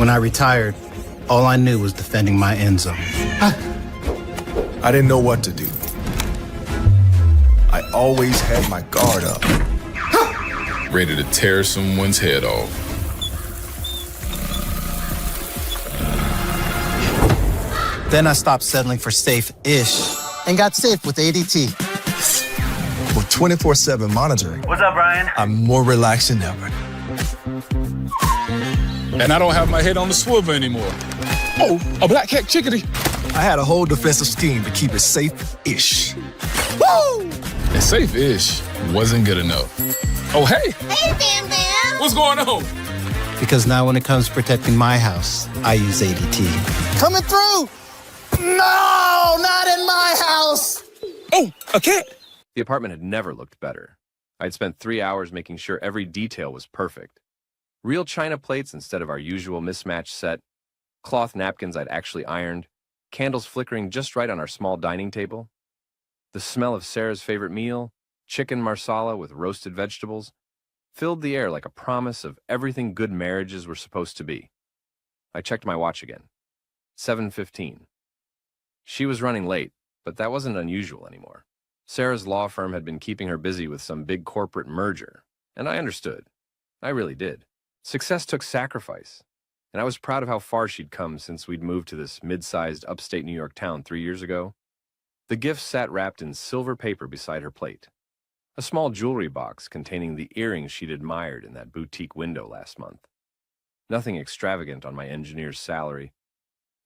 When I retired, all I knew was defending my end zone. I didn't know what to do. I always had my guard up. Ready to tear someone's head off. Then I stopped settling for safe-ish and got safe with ADT. With 24/7 monitoring, What's up, Brian? I'm more relaxed than ever. And I don't have my head on the swivel anymore. Oh, a black cat chickadee. I had a whole defensive scheme to keep it safe-ish. Woo! And safe-ish wasn't good enough. Oh, hey. Hey, Bam Bam! What's going on? Because now when it comes to protecting my house, I use ADT. Coming through! No, not in my house! Oh, a cat. The apartment had never looked better. I'd spent 3 hours making sure every detail was perfect. Real china plates instead of our usual mismatched set, cloth napkins I'd actually ironed, candles flickering just right on our small dining table. The smell of Sarah's favorite meal, chicken marsala with roasted vegetables, filled the air like a promise of everything good marriages were supposed to be. I checked my watch again. 7:15. She was running late, but that wasn't unusual anymore. Sarah's law firm had been keeping her busy with some big corporate merger, and I understood. I really did. Success took sacrifice, and I was proud of how far she'd come since we'd moved to this mid-sized upstate New York town 3 years ago. The gift sat wrapped in silver paper beside her plate. A small jewelry box containing the earrings she'd admired in that boutique window last month. Nothing extravagant on my engineer's salary,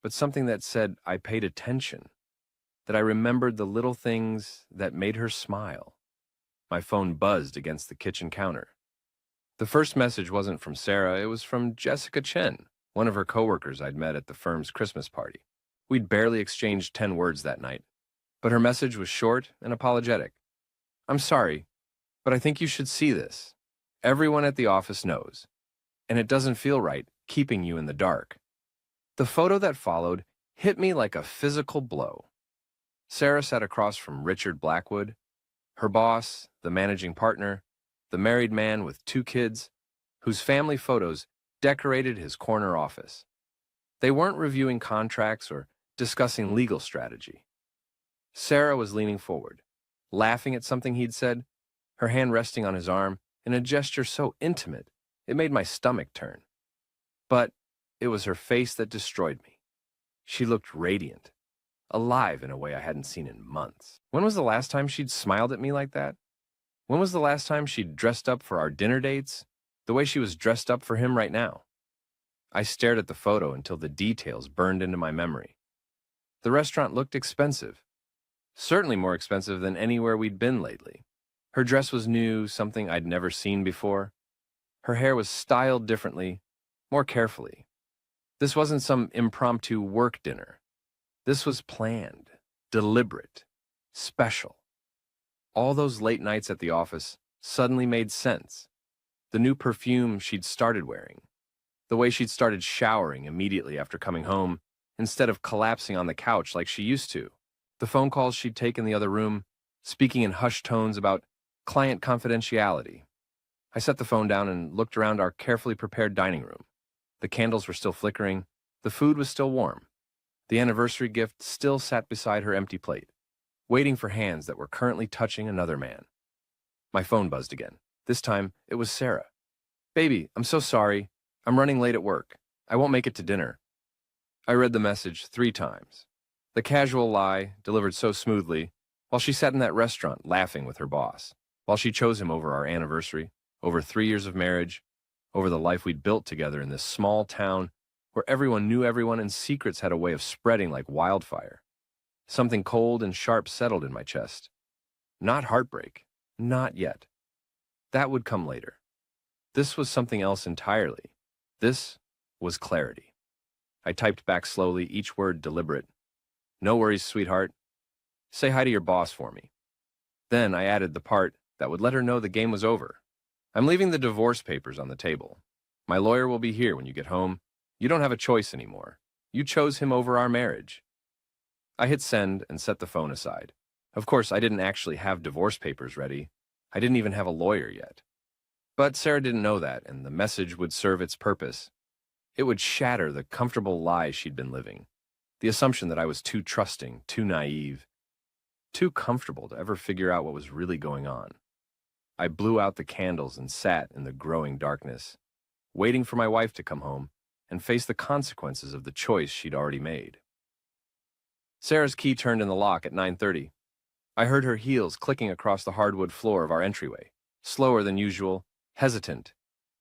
but something that said I paid attention, that I remembered the little things that made her smile. My phone buzzed against the kitchen counter. The first message wasn't from Sarah, it was from Jessica Chen, one of her coworkers I'd met at the firm's Christmas party. We'd barely exchanged 10 words that night, but her message was short and apologetic. I'm sorry, but I think you should see this. Everyone at the office knows, and it doesn't feel right keeping you in the dark. The photo that followed hit me like a physical blow. Sarah sat across from Richard Blackwood, her boss, the managing partner, the married man with 2 kids, whose family photos decorated his corner office. They weren't reviewing contracts or discussing legal strategy. Sarah was leaning forward, laughing at something he'd said, her hand resting on his arm in a gesture so intimate it made my stomach turn. But it was her face that destroyed me. She looked radiant, alive in a way I hadn't seen in months. When was the last time she'd smiled at me like that? When was the last time she'd dressed up for our dinner dates, the way she was dressed up for him right now? I stared at the photo until the details burned into my memory. The restaurant looked expensive, certainly more expensive than anywhere we'd been lately. Her dress was new, something I'd never seen before. Her hair was styled differently, more carefully. This wasn't some impromptu work dinner. This was planned, deliberate, special. All those late nights at the office suddenly made sense. The new perfume she'd started wearing, the way she'd started showering immediately after coming home instead of collapsing on the couch like she used to, the phone calls she'd take in the other room, speaking in hushed tones about client confidentiality. I set the phone down and looked around our carefully prepared dining room. The candles were still flickering, the food was still warm. The anniversary gift still sat beside her empty plate, waiting for hands that were currently touching another man. My phone buzzed again. This time, it was Sarah. "Baby, I'm so sorry. I'm running late at work. I won't make it to dinner." I read the message 3 times. The casual lie, delivered so smoothly, while she sat in that restaurant laughing with her boss, while she chose him over our anniversary, over 3 years of marriage, over the life we'd built together in this small town where everyone knew everyone and secrets had a way of spreading like wildfire. Something cold and sharp settled in my chest. Not heartbreak. Not yet. That would come later. This was something else entirely. This was clarity. I typed back slowly, each word deliberate. "No worries, sweetheart. Say hi to your boss for me." Then I added the part that would let her know the game was over. "I'm leaving the divorce papers on the table. My lawyer will be here when you get home. You don't have a choice anymore. You chose him over our marriage." I hit send and set the phone aside. Of course, I didn't actually have divorce papers ready. I didn't even have a lawyer yet. But Sarah didn't know that, and the message would serve its purpose. It would shatter the comfortable lies she'd been living, the assumption that I was too trusting, too naive, too comfortable to ever figure out what was really going on. I blew out the candles and sat in the growing darkness, waiting for my wife to come home and face the consequences of the choice she'd already made. Sarah's key turned in the lock at 9:30. I heard her heels clicking across the hardwood floor of our entryway, slower than usual, hesitant.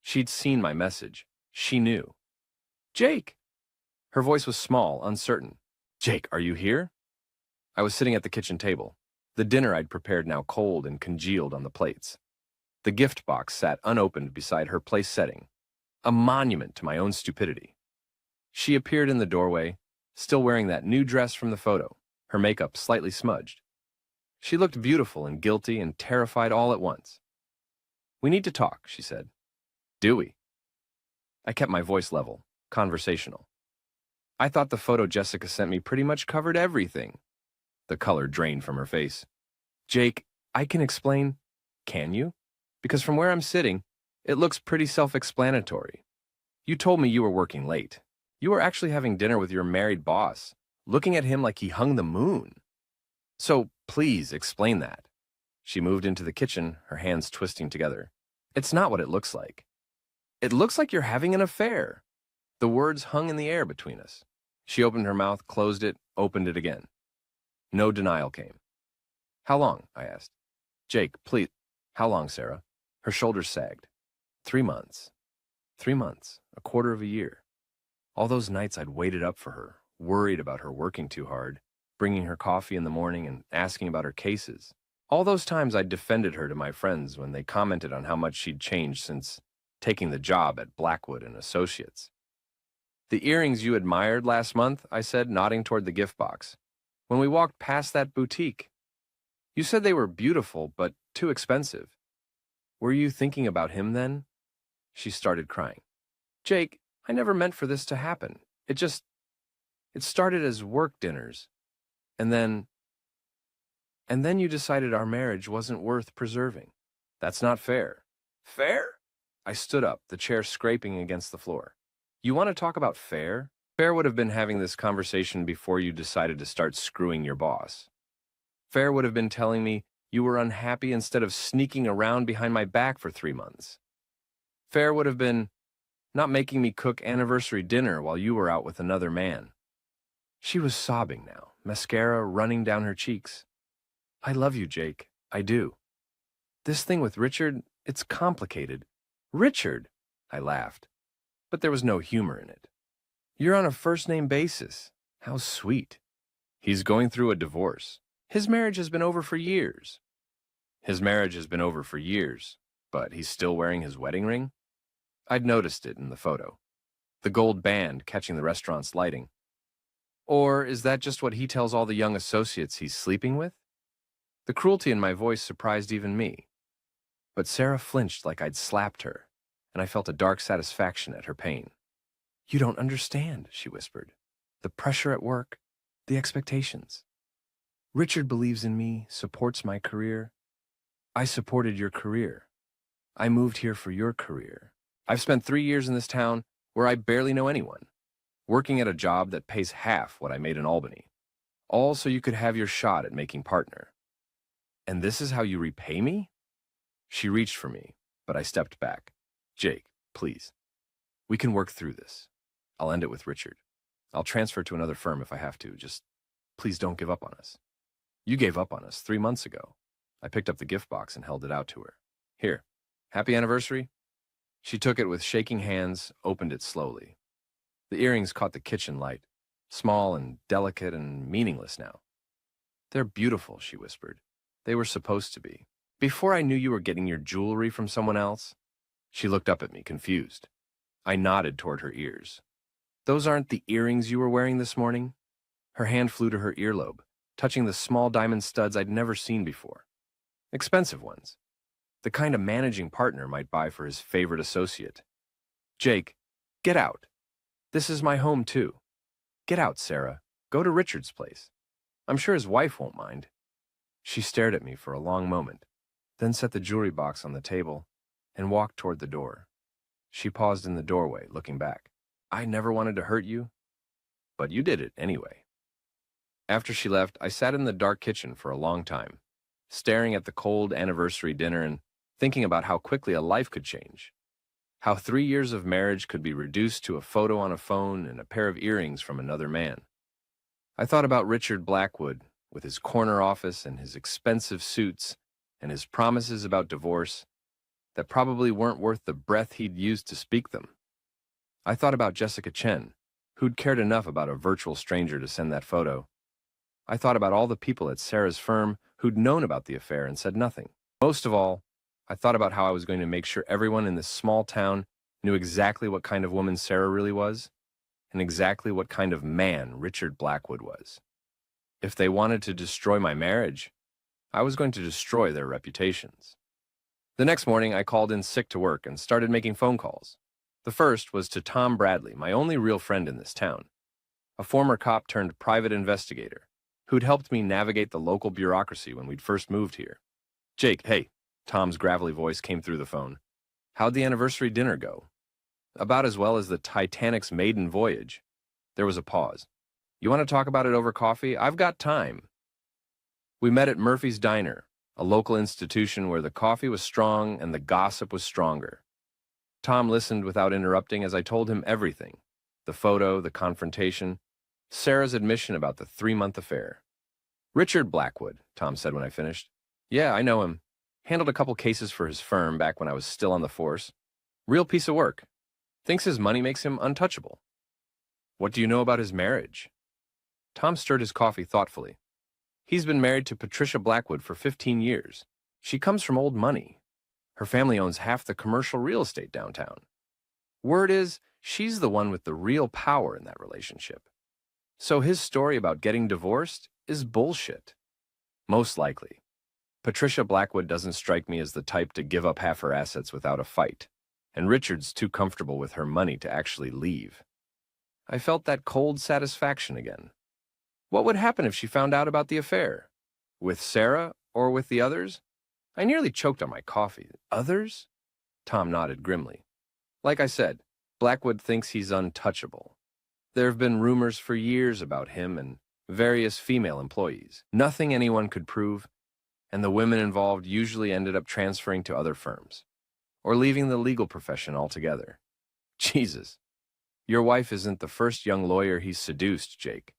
She'd seen my message. She knew. "Jake!" Her voice was small, uncertain. "Jake, are you here?" I was sitting at the kitchen table, the dinner I'd prepared now cold and congealed on the plates. The gift box sat unopened beside her place setting, a monument to my own stupidity. She appeared in the doorway, still wearing that new dress from the photo, her makeup slightly smudged. She looked beautiful and guilty and terrified all at once. "We need to talk," she said. "Do we?" I kept my voice level, conversational. "I thought the photo Jessica sent me pretty much covered everything." The color drained from her face. "Jake, I can explain." "Can you? Because from where I'm sitting, it looks pretty self-explanatory. You told me you were working late. You were actually having dinner with your married boss, looking at him like he hung the moon. So please explain that." She moved into the kitchen, her hands twisting together. "It's not what it looks like. It looks like you're having an affair." The words hung in the air between us. She opened her mouth, closed it, opened it again. No denial came. "How long?" I asked. "Jake, please." "How long, Sarah?" Her shoulders sagged. 3 months. 3 months. A quarter of a year. All those nights I'd waited up for her, worried about her working too hard, bringing her coffee in the morning and asking about her cases. All those times I'd defended her to my friends when they commented on how much she'd changed since taking the job at Blackwood and Associates. "The earrings you admired last month," I said, nodding toward the gift box. "When we walked past that boutique. You said they were beautiful, but too expensive. Were you thinking about him then?" She started crying. "Jake, I never meant for this to happen. It started as work dinners. And then you decided our marriage wasn't worth preserving. That's not fair." "Fair?" I stood up, the chair scraping against the floor. "You want to talk about fair? Fair would have been having this conversation before you decided to start screwing your boss. Fair would have been telling me you were unhappy instead of sneaking around behind my back for 3 months. Fair would have been not making me cook anniversary dinner while you were out with another man." She was sobbing now, mascara running down her cheeks. "I love you, Jake. I do. This thing with Richard, it's complicated." "Richard?" I laughed, but there was no humor in it. "You're on a first-name basis. How sweet. He's going through a divorce. His marriage has been over for years." "His marriage has been over for years, but he's still wearing his wedding ring?" I'd noticed it in the photo, the gold band catching the restaurant's lighting. "Or is that just what he tells all the young associates he's sleeping with?" The cruelty in my voice surprised even me. But Sarah flinched like I'd slapped her, and I felt a dark satisfaction at her pain. "You don't understand," she whispered. "The pressure at work, the expectations. Richard believes in me, supports my career. I supported your career. I moved here for your career. I've spent 3 years in this town where I barely know anyone, working at a job that pays half what I made in Albany, all so you could have your shot at making partner. And this is how you repay me?" She reached for me, but I stepped back. "Jake, please. We can work through this. I'll end it with Richard. I'll transfer to another firm if I have to. Just please don't give up on us. You gave up on us 3 months ago." I picked up the gift box and held it out to her. "Here, happy anniversary." She took it with shaking hands, opened it slowly. The earrings caught the kitchen light, small and delicate and meaningless now. "They're beautiful," she whispered. "They were supposed to be. Before I knew you were getting your jewelry from someone else." She looked up at me, confused. I nodded toward her ears. "Those aren't the earrings you were wearing this morning?" Her hand flew to her earlobe, touching the small diamond studs I'd never seen before. Expensive ones. The kind a managing partner might buy for his favorite associate. "Jake, get out. This is my home, too. Get out, Sarah. Go to Richard's place. I'm sure his wife won't mind." She stared at me for a long moment, then set the jewelry box on the table and walked toward the door. She paused in the doorway, looking back. I never wanted to hurt you, but you did it anyway. After she left, I sat in the dark kitchen for a long time, staring at the cold anniversary dinner and thinking about how quickly a life could change. How 3 years of marriage could be reduced to a photo on a phone and a pair of earrings from another man. I thought about Richard Blackwood with his corner office and his expensive suits and his promises about divorce that probably weren't worth the breath he'd used to speak them. I thought about Jessica Chen, who'd cared enough about a virtual stranger to send that photo. I thought about all the people at Sarah's firm who'd known about the affair and said nothing. Most of all, I thought about how I was going to make sure everyone in this small town knew exactly what kind of woman Sarah really was and exactly what kind of man Richard Blackwood was. If they wanted to destroy my marriage, I was going to destroy their reputations. The next morning, I called in sick to work and started making phone calls. The first was to Tom Bradley, my only real friend in this town, a former cop turned private investigator who'd helped me navigate the local bureaucracy when we'd first moved here. Jake, hey, Tom's gravelly voice came through the phone. How'd the anniversary dinner go? About as well as the Titanic's maiden voyage. There was a pause. You want to talk about it over coffee? I've got time. We met at Murphy's Diner, a local institution where the coffee was strong and the gossip was stronger. Tom listened without interrupting as I told him everything. The photo, the confrontation, Sarah's admission about the 3-month affair. Richard Blackwood, Tom said when I finished. Yeah, I know him. Handled a couple cases for his firm back when I was still on the force. Real piece of work. Thinks his money makes him untouchable. What do you know about his marriage? Tom stirred his coffee thoughtfully. He's been married to Patricia Blackwood for 15 years. She comes from old money. Her family owns half the commercial real estate downtown. Word is, she's the one with the real power in that relationship. So his story about getting divorced is bullshit. Most likely. Patricia Blackwood doesn't strike me as the type to give up half her assets without a fight, and Richard's too comfortable with her money to actually leave. I felt that cold satisfaction again. What would happen if she found out about the affair? With Sarah or with the others? I nearly choked on my coffee. Others? Tom nodded grimly. Like I said, Blackwood thinks he's untouchable. There have been rumors for years about him and various female employees. Nothing anyone could prove, and the women involved usually ended up transferring to other firms, or leaving the legal profession altogether. Jesus, your wife isn't the first young lawyer he's seduced, Jake.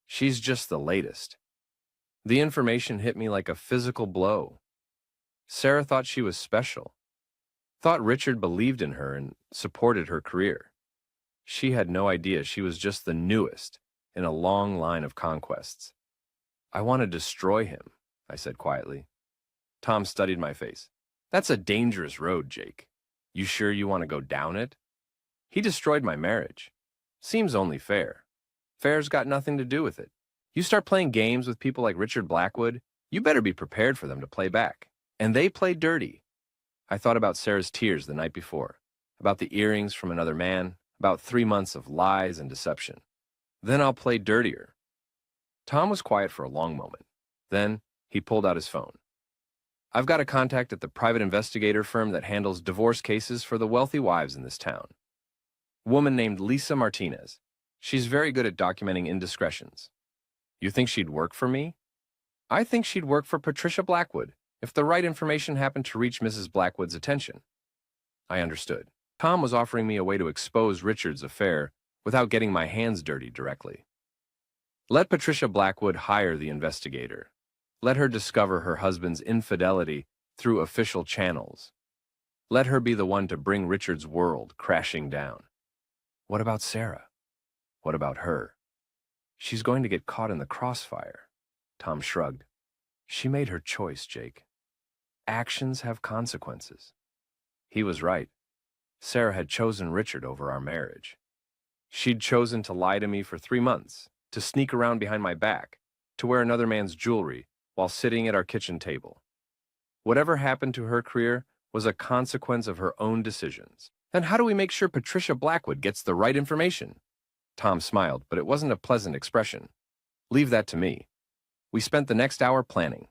She's just the latest. The information hit me like a physical blow. Sarah thought she was special, thought Richard believed in her and supported her career. She had no idea she was just the newest in a long line of conquests. I want to destroy him, I said quietly. Tom studied my face. That's a dangerous road, Jake. You sure you want to go down it? He destroyed my marriage. Seems only fair. Fair's got nothing to do with it. You start playing games with people like Richard Blackwood, you better be prepared for them to play back. And they play dirty. I thought about Sarah's tears the night before, about the earrings from another man, about 3 months of lies and deception. Then I'll play dirtier. Tom was quiet for a long moment. Then he pulled out his phone. I've got a contact at the private investigator firm that handles divorce cases for the wealthy wives in this town. A woman named Lisa Martinez. She's very good at documenting indiscretions. You think she'd work for me? I think she'd work for Patricia Blackwood if the right information happened to reach Mrs. Blackwood's attention. I understood. Tom was offering me a way to expose Richard's affair without getting my hands dirty directly. Let Patricia Blackwood hire the investigator. Let her discover her husband's infidelity through official channels. Let her be the one to bring Richard's world crashing down. What about Sarah? What about her? She's going to get caught in the crossfire. Tom shrugged. She made her choice, Jake. Actions have consequences. He was right. Sarah had chosen Richard over our marriage. She'd chosen to lie to me for 3 months, to sneak around behind my back, to wear another man's jewelry while sitting at our kitchen table. Whatever happened to her career was a consequence of her own decisions. Then how do we make sure Patricia Blackwood gets the right information? Tom smiled, but it wasn't a pleasant expression. Leave that to me. We spent the next hour planning.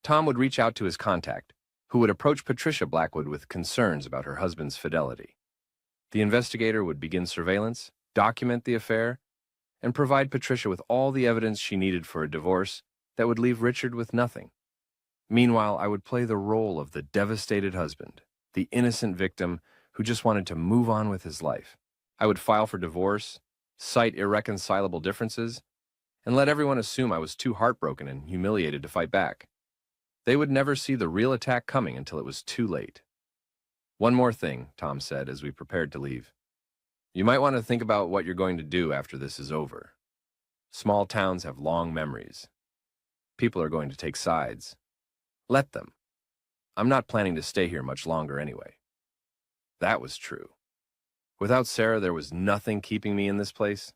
Tom would reach out to his contact, who would approach Patricia Blackwood with concerns about her husband's fidelity. The investigator would begin surveillance, document the affair, and provide Patricia with all the evidence she needed for a divorce that would leave Richard with nothing. Meanwhile, I would play the role of the devastated husband, the innocent victim who just wanted to move on with his life. I would file for divorce, cite irreconcilable differences, and let everyone assume I was too heartbroken and humiliated to fight back. They would never see the real attack coming until it was too late. One more thing, Tom said as we prepared to leave. You might want to think about what you're going to do after this is over. Small towns have long memories. People are going to take sides. Let them. I'm not planning to stay here much longer anyway. That was true. Without Sarah, there was nothing keeping me in this place.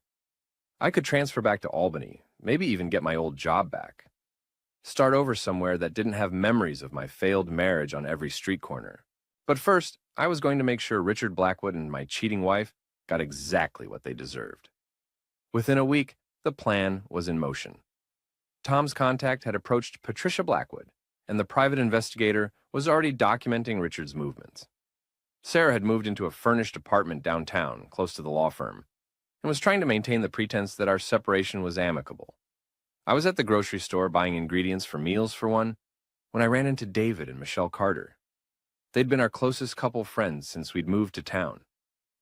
I could transfer back to Albany, maybe even get my old job back. Start over somewhere that didn't have memories of my failed marriage on every street corner. But first, I was going to make sure Richard Blackwood and my cheating wife got exactly what they deserved. Within a week, the plan was in motion. Tom's contact had approached Patricia Blackwood, and the private investigator was already documenting Richard's movements. Sarah had moved into a furnished apartment downtown, close to the law firm, and was trying to maintain the pretense that our separation was amicable. I was at the grocery store buying ingredients for meals for one, when I ran into David and Michelle Carter. They'd been our closest couple friends since we'd moved to town.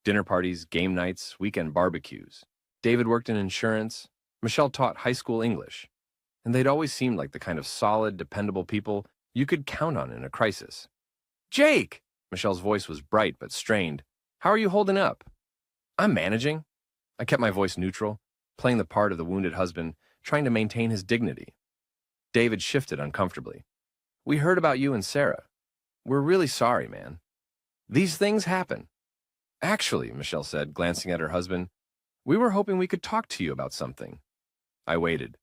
Dinner parties, game nights, weekend barbecues. David worked in insurance, Michelle taught high school English, and they'd always seemed like the kind of solid, dependable people you could count on in a crisis. "Jake!" Michelle's voice was bright but strained. "How are you holding up?" "I'm managing." I kept my voice neutral, playing the part of the wounded husband, trying to maintain his dignity. David shifted uncomfortably. "We heard about you and Sarah. We're really sorry, man. These things happen." "Actually," Michelle said, glancing at her husband, "we were hoping we could talk to you about something." I waited.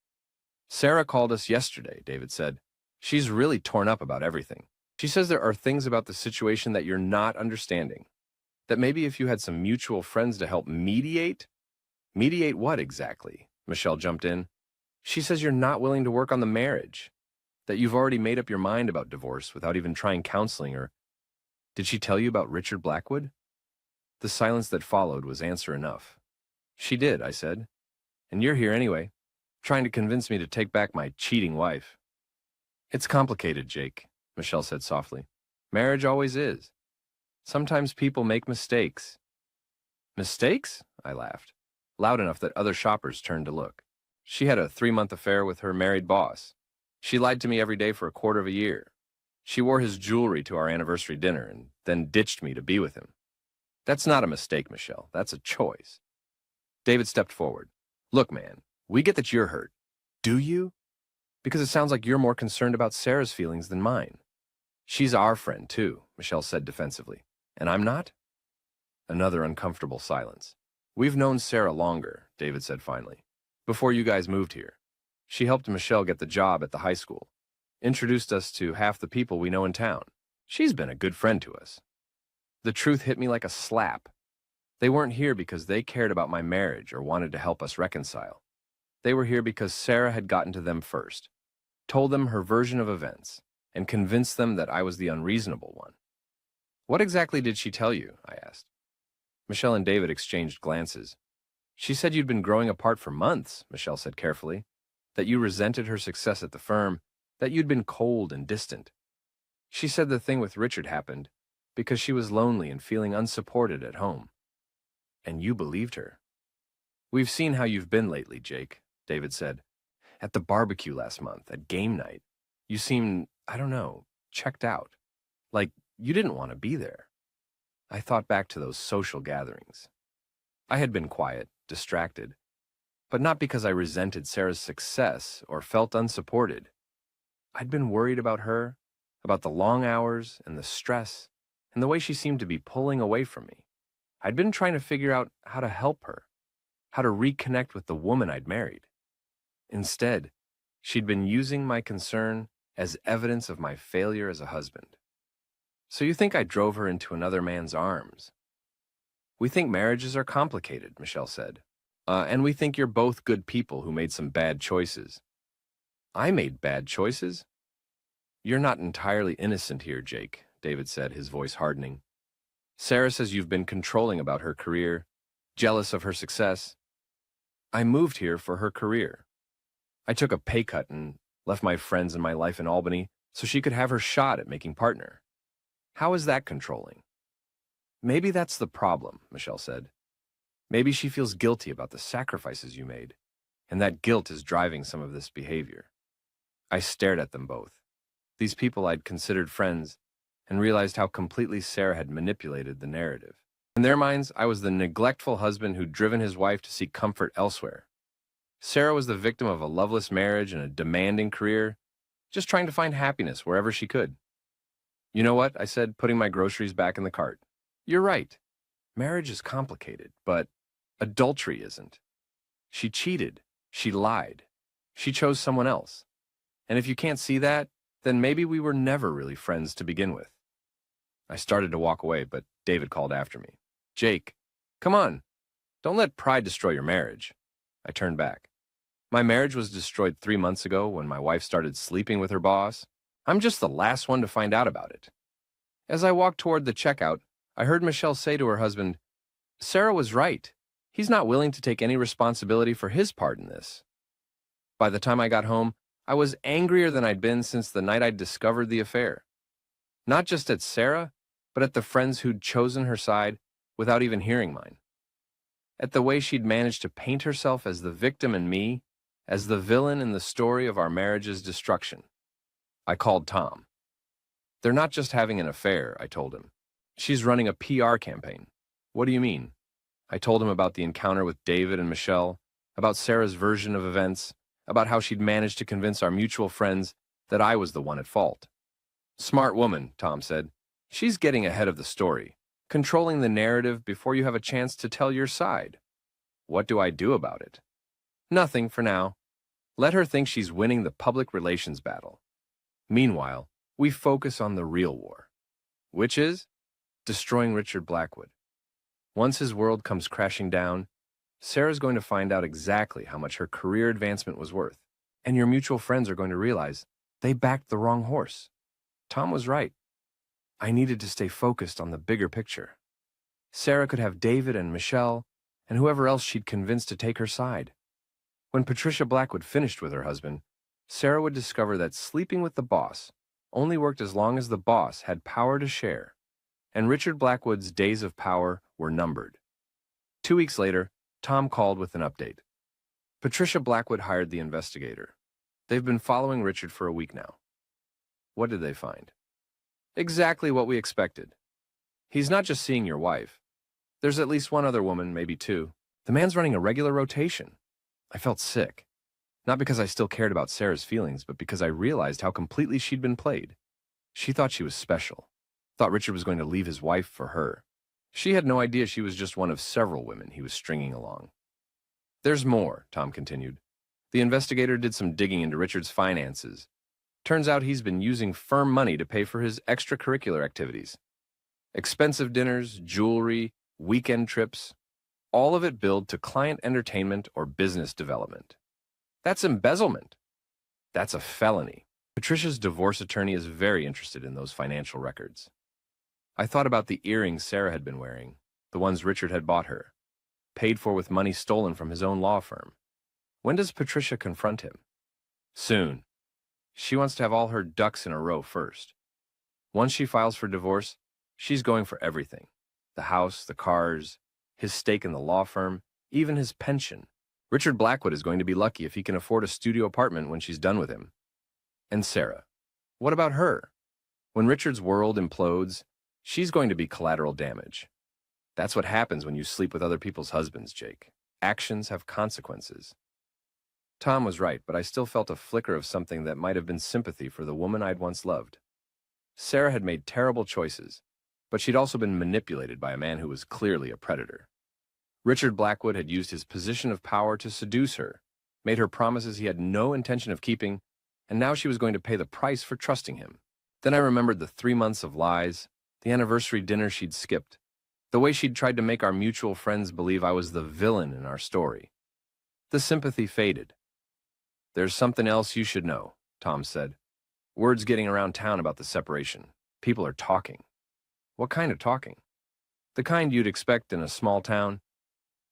"Sarah called us yesterday," David said. "She's really torn up about everything. She says there are things about the situation that you're not understanding. That maybe if you had some mutual friends to help mediate..." "Mediate what exactly?" Michelle jumped in. "She says you're not willing to work on the marriage. That you've already made up your mind about divorce without even trying counseling or..." "Did she tell you about Richard Blackwood?" The silence that followed was answer enough. "She did," I said. "And you're here anyway, trying to convince me to take back my cheating wife." "It's complicated, Jake," Michelle said softly. "Marriage always is. Sometimes people make mistakes." "Mistakes?" I laughed, loud enough that other shoppers turned to look. "She had a 3-month affair with her married boss. She lied to me every day for a quarter of a year. She wore his jewelry to our anniversary dinner and then ditched me to be with him. That's not a mistake, Michelle. That's a choice." David stepped forward. "Look, man, we get that you're hurt. Do you? Because it sounds like you're more concerned about Sarah's feelings than mine." "She's our friend, too," Michelle said defensively. "And I'm not?" Another uncomfortable silence. "We've known Sarah longer," David said finally, "before you guys moved here. She helped Michelle get the job at the high school, introduced us to half the people we know in town. She's been a good friend to us." The truth hit me like a slap. They weren't here because they cared about my marriage or wanted to help us reconcile. They were here because Sarah had gotten to them first, told them her version of events, and convinced them that I was the unreasonable one. "What exactly did she tell you?" I asked. Michelle and David exchanged glances. "She said you'd been growing apart for months," Michelle said carefully, "that you resented her success at the firm, that you'd been cold and distant. She said the thing with Richard happened because she was lonely and feeling unsupported at home. And you believed her." "We've seen how you've been lately, Jake," David said. "At the barbecue last month, at game night, you seemed, I don't know, checked out. Like you didn't want to be there." I thought back to those social gatherings. I had been quiet, distracted, but not because I resented Sarah's success or felt unsupported. I'd been worried about her, about the long hours and the stress, and the way she seemed to be pulling away from me. I'd been trying to figure out how to help her, how to reconnect with the woman I'd married. Instead, she'd been using my concern as evidence of my failure as a husband. "So you think I drove her into another man's arms?" "We think marriages are complicated," Michelle said. And we think you're both good people who made some bad choices." "I made bad choices?" "You're not entirely innocent here, Jake," David said, his voice hardening. "Sarah says you've been controlling about her career, jealous of her success. I moved here for her career. I took a pay cut and left my friends and my life in Albany so she could have her shot at making partner. How is that controlling? Maybe that's the problem, Michelle said. Maybe she feels guilty about the sacrifices you made, and that guilt is driving some of this behavior. I stared at them both, these people I'd considered friends, and realized how completely Sarah had manipulated the narrative. In their minds, I was the neglectful husband who'd driven his wife to seek comfort elsewhere. Sarah was the victim of a loveless marriage and a demanding career, just trying to find happiness wherever she could. You know what? I said, putting my groceries back in the cart. You're right. Marriage is complicated, but adultery isn't. She cheated. She lied. She chose someone else. And if you can't see that, then maybe we were never really friends to begin with. I started to walk away, but David called after me. Jake, come on. Don't let pride destroy your marriage. I turned back. My marriage was destroyed 3 months ago when my wife started sleeping with her boss. I'm just the last one to find out about it. As I walked toward the checkout, I heard Michelle say to her husband, Sarah was right. He's not willing to take any responsibility for his part in this. By the time I got home, I was angrier than I'd been since the night I'd discovered the affair. Not just at Sarah, but at the friends who'd chosen her side without even hearing mine. At the way she'd managed to paint herself as the victim and me as the villain in the story of our marriage's destruction. I called Tom. They're not just having an affair, I told him. She's running a PR campaign. What do you mean? I told him about the encounter with David and Michelle, about Sarah's version of events, about how she'd managed to convince our mutual friends that I was the one at fault. Smart woman, Tom said. She's getting ahead of the story, controlling the narrative before you have a chance to tell your side. What do I do about it? Nothing for now. Let her think she's winning the public relations battle. Meanwhile, we focus on the real war, which is destroying Richard Blackwood. Once his world comes crashing down, Sarah's going to find out exactly how much her career advancement was worth, and your mutual friends are going to realize they backed the wrong horse. Tom was right. I needed to stay focused on the bigger picture. Sarah could have David and Michelle and whoever else she'd convinced to take her side. When Patricia Blackwood finished with her husband, Sarah would discover that sleeping with the boss only worked as long as the boss had power to share, and Richard Blackwood's days of power were numbered. 2 weeks later, Tom called with an update. Patricia Blackwood hired the investigator. They've been following Richard for a week now. What did they find? Exactly what we expected. He's not just seeing your wife. There's at least one other woman, maybe two. The man's running a regular rotation. I felt sick. Not because I still cared about Sarah's feelings, but because I realized how completely she'd been played. She thought she was special. Thought Richard was going to leave his wife for her. She had no idea she was just one of several women he was stringing along. There's more, Tom continued. The investigator did some digging into Richard's finances. Turns out he's been using firm money to pay for his extracurricular activities. Expensive dinners, jewelry, weekend trips, all of it billed to client entertainment or business development. That's embezzlement. That's a felony. Patricia's divorce attorney is very interested in those financial records. I thought about the earrings Sarah had been wearing, the ones Richard had bought her, paid for with money stolen from his own law firm. When does Patricia confront him? Soon. She wants to have all her ducks in a row first. Once she files for divorce, she's going for everything. The house, the cars, his stake in the law firm, even his pension. Richard Blackwood is going to be lucky if he can afford a studio apartment when she's done with him. And Sarah. What about her? When Richard's world implodes, she's going to be collateral damage. That's what happens when you sleep with other people's husbands, Jake. Actions have consequences. Tom was right, but I still felt a flicker of something that might have been sympathy for the woman I'd once loved. Sarah had made terrible choices, but she'd also been manipulated by a man who was clearly a predator. Richard Blackwood had used his position of power to seduce her, made her promises he had no intention of keeping, and now she was going to pay the price for trusting him. Then I remembered the 3 months of lies, the anniversary dinner she'd skipped, the way she'd tried to make our mutual friends believe I was the villain in our story. The sympathy faded. There's something else you should know, Tom said. Word's getting around town about the separation. People are talking. What kind of talking? The kind you'd expect in a small town.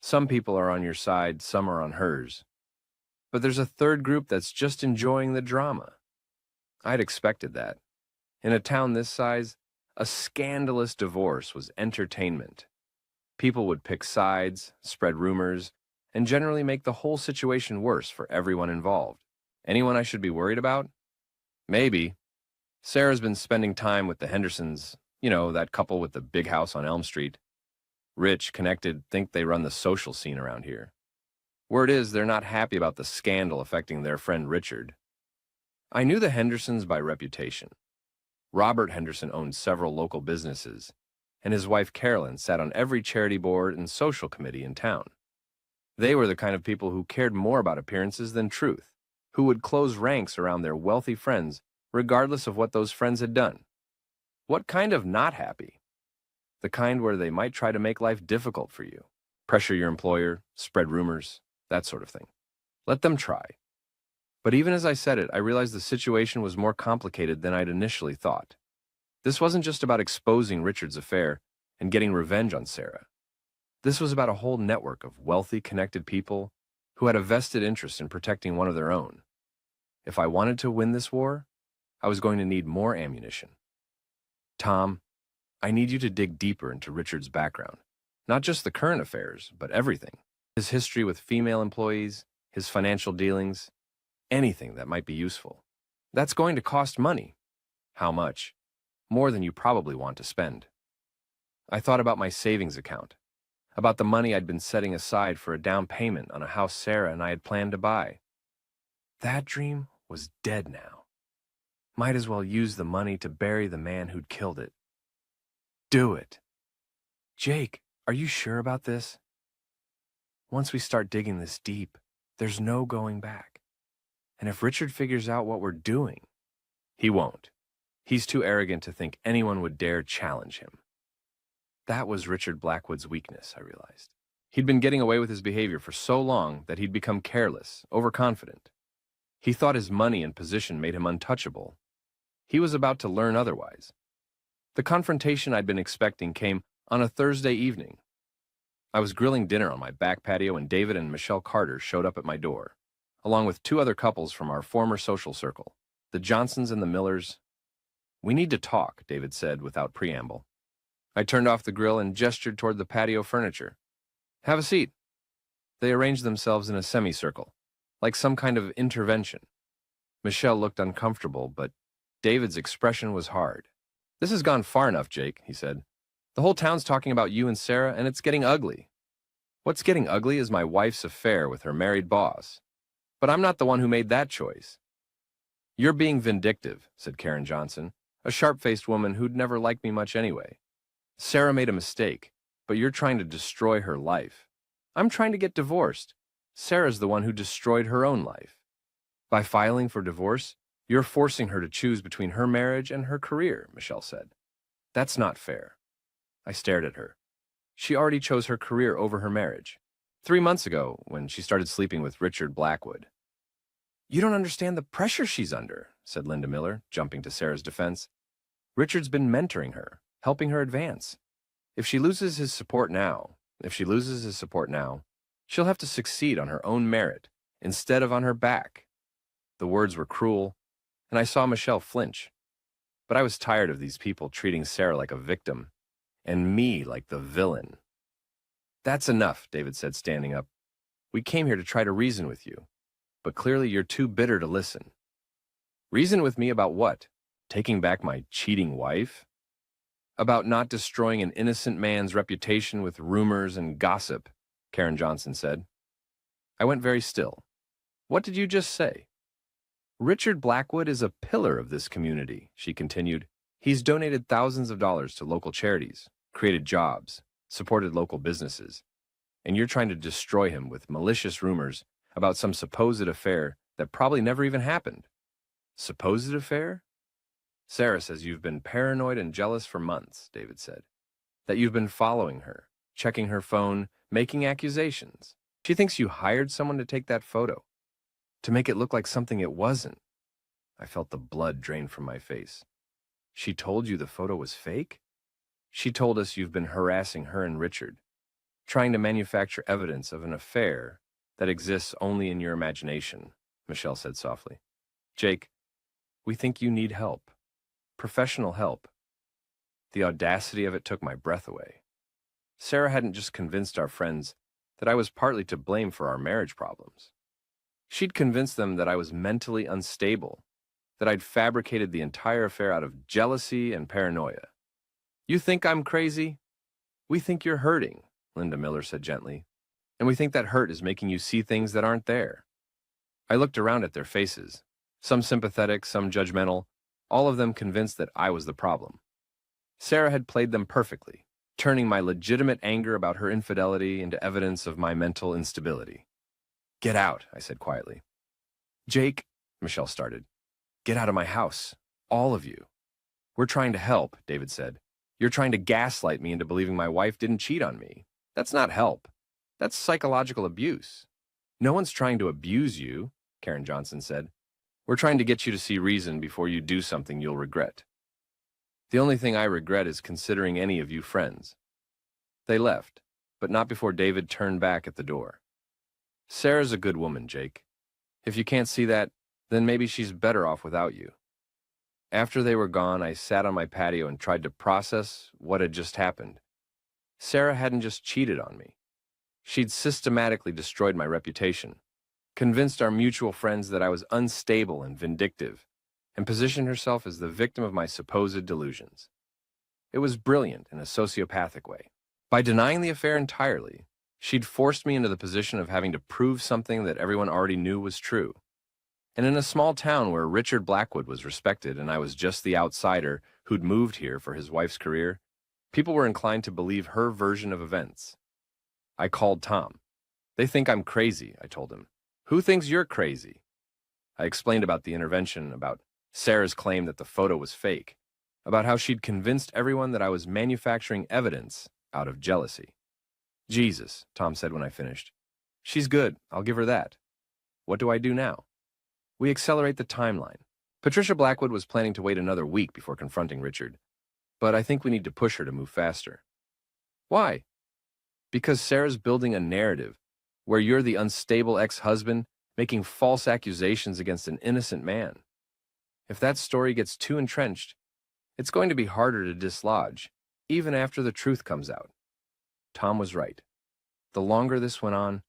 Some people are on your side, some are on hers. But there's a third group that's just enjoying the drama. I'd expected that. In a town this size, a scandalous divorce was entertainment. People would pick sides, spread rumors, and generally make the whole situation worse for everyone involved. Anyone I should be worried about? Maybe. Sarah's been spending time with the Hendersons, that couple with the big house on Elm Street. Rich, connected, think they run the social scene around here. Word is they're not happy about the scandal affecting their friend Richard. I knew the Hendersons by reputation. Robert Henderson owned several local businesses, and his wife Carolyn sat on every charity board and social committee in town. They were the kind of people who cared more about appearances than truth, who would close ranks around their wealthy friends regardless of what those friends had done. What kind of not happy? The kind where they might try to make life difficult for you, pressure your employer, spread rumors, that sort of thing. Let them try. But even as I said it, I realized the situation was more complicated than I'd initially thought. This wasn't just about exposing Richard's affair and getting revenge on Sarah. This was about a whole network of wealthy, connected people who had a vested interest in protecting one of their own. If I wanted to win this war, I was going to need more ammunition. Tom, I need you to dig deeper into Richard's background. Not just the current affairs, but everything. His history with female employees, his financial dealings, anything that might be useful. That's going to cost money. How much? More than you probably want to spend. I thought about my savings account, about the money I'd been setting aside for a down payment on a house Sarah and I had planned to buy. That dream was dead now. Might as well use the money to bury the man who'd killed it. Do it. Jake, are you sure about this? Once we start digging this deep, there's no going back. And if Richard figures out what we're doing, he won't. He's too arrogant to think anyone would dare challenge him. That was Richard Blackwood's weakness, I realized. He'd been getting away with his behavior for so long that he'd become careless, overconfident. He thought his money and position made him untouchable. He was about to learn otherwise. The confrontation I'd been expecting came on a Thursday evening. I was grilling dinner on my back patio when David and Michelle Carter showed up at my door, along with two other couples from our former social circle, the Johnsons and the Millers. "We need to talk," David said without preamble. I turned off the grill and gestured toward the patio furniture. "Have a seat." They arranged themselves in a semicircle, like some kind of intervention. Michelle looked uncomfortable, but David's expression was hard. "This has gone far enough, Jake," he said. "The whole town's talking about you and Sarah, and it's getting ugly. What's getting ugly is my wife's affair with her married boss. But I'm not the one who made that choice." "You're being vindictive," said Karen Johnson, a sharp-faced woman who'd never liked me much anyway. "Sarah made a mistake, but you're trying to destroy her life. I'm trying to get divorced. Sarah's the one who destroyed her own life. By filing for divorce, you're forcing her to choose between her marriage and her career," Michelle said. "That's not fair." I stared at her. She already chose her career over her marriage. 3 months ago, when she started sleeping with Richard Blackwood. "You don't understand the pressure she's under," said Linda Miller, jumping to Sarah's defense. "Richard's been mentoring her, helping her advance. If she loses his support now, she'll have to succeed on her own merit instead of on her back." The words were cruel, and I saw Michelle flinch. But I was tired of these people treating Sarah like a victim, and me like the villain. "That's enough," David said, standing up. "We came here to try to reason with you, but clearly you're too bitter to listen." "Reason with me about what? Taking back my cheating wife? About not destroying an innocent man's reputation with rumors and gossip," Karen Johnson said. I went very still. "What did you just say?" "Richard Blackwood is a pillar of this community," she continued. "He's donated thousands of dollars to local charities, created jobs, supported local businesses, and you're trying to destroy him with malicious rumors about some supposed affair that probably never even happened." "Supposed affair?" "Sarah says you've been paranoid and jealous for months," David said. "That you've been following her, checking her phone, making accusations. She thinks you hired someone to take that photo, to make it look like something it wasn't." I felt the blood drain from my face. "She told you the photo was fake?" "She told us you've been harassing her and Richard. trying to manufacture evidence of an affair that exists only in your imagination, Michelle said softly. Jake, we think you need help. Professional help. The audacity of it took my breath away. Sarah hadn't just convinced our friends that I was partly to blame for our marriage problems. She'd convinced them that I was mentally unstable, that I'd fabricated the entire affair out of jealousy and paranoia. You think I'm crazy? We think you're hurting, Linda Miller said gently, and we think that hurt is making you see things that aren't there. I looked around at their faces, some sympathetic, some judgmental, all of them convinced that I was the problem. Sarah had played them perfectly, turning my legitimate anger about her infidelity into evidence of my mental instability. Get out, I said quietly. Jake, Michelle started. Get out of my house, all of you. We're trying to help, David said. You're trying to gaslight me into believing my wife didn't cheat on me. That's not help. That's psychological abuse. No one's trying to abuse you, Karen Johnson said. We're trying to get you to see reason before you do something you'll regret. The only thing I regret is considering any of you friends. They left, but not before David turned back at the door. Sarah's a good woman, Jake. If you can't see that, then maybe she's better off without you. After they were gone, I sat on my patio and tried to process what had just happened. Sarah hadn't just cheated on me. She'd systematically destroyed my reputation, convinced our mutual friends that I was unstable and vindictive, and positioned herself as the victim of my supposed delusions. It was brilliant in a sociopathic way. By denying the affair entirely, she'd forced me into the position of having to prove something that everyone already knew was true. And in a small town where Richard Blackwood was respected and I was just the outsider who'd moved here for his wife's career, people were inclined to believe her version of events. I called Tom. They think I'm crazy, I told him. Who thinks you're crazy? I explained about the intervention, about Sarah's claim that the photo was fake, about how she'd convinced everyone that I was manufacturing evidence out of jealousy. Jesus, Tom said when I finished. She's good, I'll give her that. What do I do now? We accelerate the timeline. Patricia Blackwood was planning to wait another week before confronting Richard, but I think we need to push her to move faster. Why? Because Sarah's building a narrative where you're the unstable ex-husband making false accusations against an innocent man. If that story gets too entrenched, it's going to be harder to dislodge, even after the truth comes out. Tom was right. The longer this went on,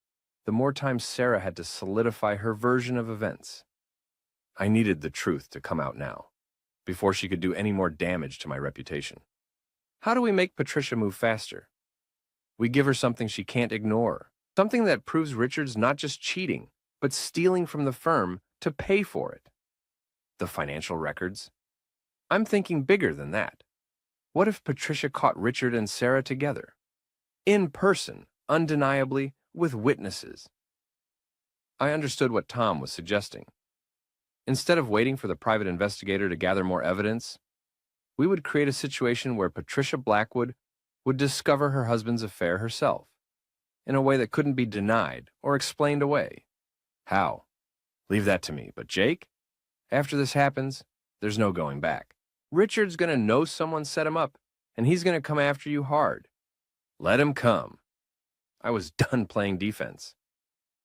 the more time Sarah had to solidify her version of events. I needed the truth to come out now, before she could do any more damage to my reputation. How do we make Patricia move faster? We give her something she can't ignore, something that proves Richard's not just cheating, but stealing from the firm to pay for it. The financial records? I'm thinking bigger than that. What if Patricia caught Richard and Sarah together? In person, undeniably, with witnesses. I understood what Tom was suggesting. Instead of waiting for the private investigator to gather more evidence, we would create a situation where Patricia Blackwood would discover her husband's affair herself, in a way that couldn't be denied or explained away. How? Leave that to me. But Jake? After this happens, there's no going back. Richard's gonna know someone set him up, and he's gonna come after you hard. Let him come. I was done playing defense.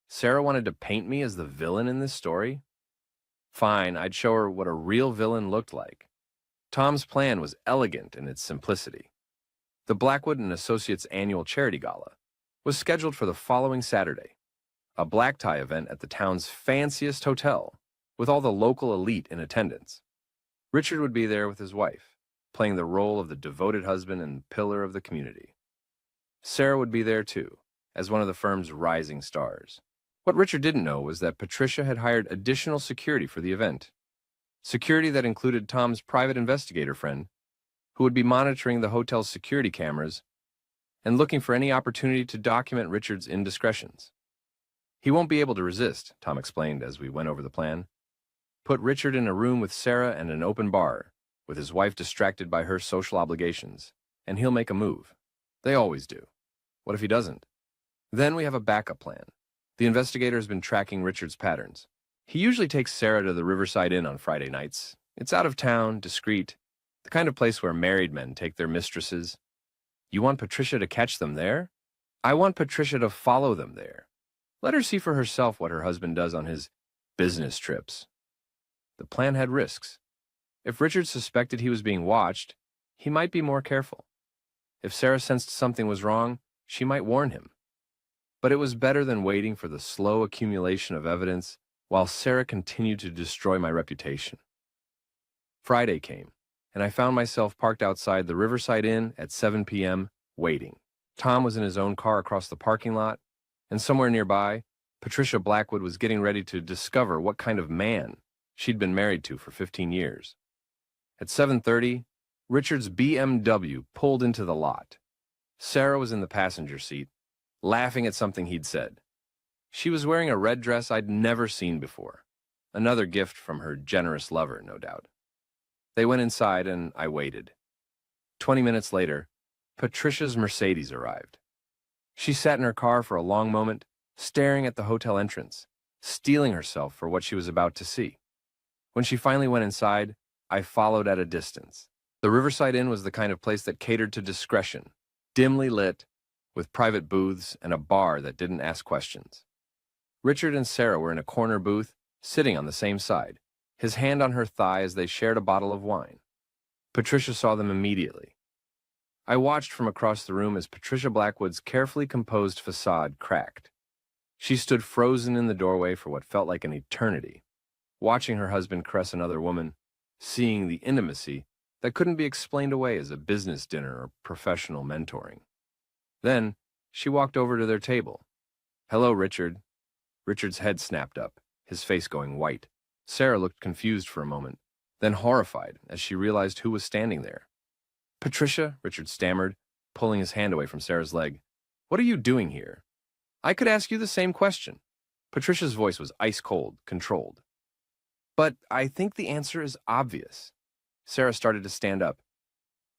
Sarah wanted to paint me as the villain in this story? Fine, I'd show her what a real villain looked like. Tom's plan was elegant in its simplicity. The Blackwood and Associates annual charity gala was scheduled for the following Saturday, a black tie event at the town's fanciest hotel, with all the local elite in attendance. Richard would be there with his wife, playing the role of the devoted husband and pillar of the community. Sarah would be there too, as one of the firm's rising stars. What Richard didn't know was that Patricia had hired additional security for the event. Security that included Tom's private investigator friend, who would be monitoring the hotel's security cameras and looking for any opportunity to document Richard's indiscretions. He won't be able to resist, Tom explained as we went over the plan. Put Richard in a room with Sarah and an open bar, with his wife distracted by her social obligations, and he'll make a move. They always do. What if he doesn't? Then we have a backup plan. The investigator has been tracking Richard's patterns. He usually takes Sarah to the Riverside Inn on Friday nights. It's out of town, discreet, the kind of place where married men take their mistresses. You want Patricia to catch them there? I want Patricia to follow them there. Let her see for herself what her husband does on his business trips. The plan had risks. If Richard suspected he was being watched, he might be more careful. If Sarah sensed something was wrong, she might warn him. But it was better than waiting for the slow accumulation of evidence while Sarah continued to destroy my reputation. Friday came, and I found myself parked outside the Riverside Inn at 7 p.m., waiting. Tom was in his own car across the parking lot, and somewhere nearby, Patricia Blackwood was getting ready to discover what kind of man she'd been married to for 15 years. At 7:30, Richard's BMW pulled into the lot. Sarah was in the passenger seat, laughing at something he'd said. She was wearing a red dress I'd never seen before. Another gift from her generous lover, no doubt. They went inside, and I waited. 20 minutes later, Patricia's Mercedes arrived. She sat in her car for a long moment, staring at the hotel entrance, steeling herself for what she was about to see. When she finally went inside, I followed at a distance. The Riverside Inn was the kind of place that catered to discretion, dimly lit, with private booths and a bar that didn't ask questions. Richard and Sarah were in a corner booth, sitting on the same side, his hand on her thigh as they shared a bottle of wine. Patricia saw them immediately. I watched from across the room as Patricia Blackwood's carefully composed facade cracked. She stood frozen in the doorway for what felt like an eternity, watching her husband caress another woman, seeing the intimacy that couldn't be explained away as a business dinner or professional mentoring. Then, she walked over to their table. "Hello, Richard." Richard's head snapped up, his face going white. Sarah looked confused for a moment, then horrified as she realized who was standing there. "Patricia," Richard stammered, pulling his hand away from Sarah's leg. "What are you doing here? I could ask you the same question." Patricia's voice was ice-cold, controlled. "But I think the answer is obvious." Sarah started to stand up.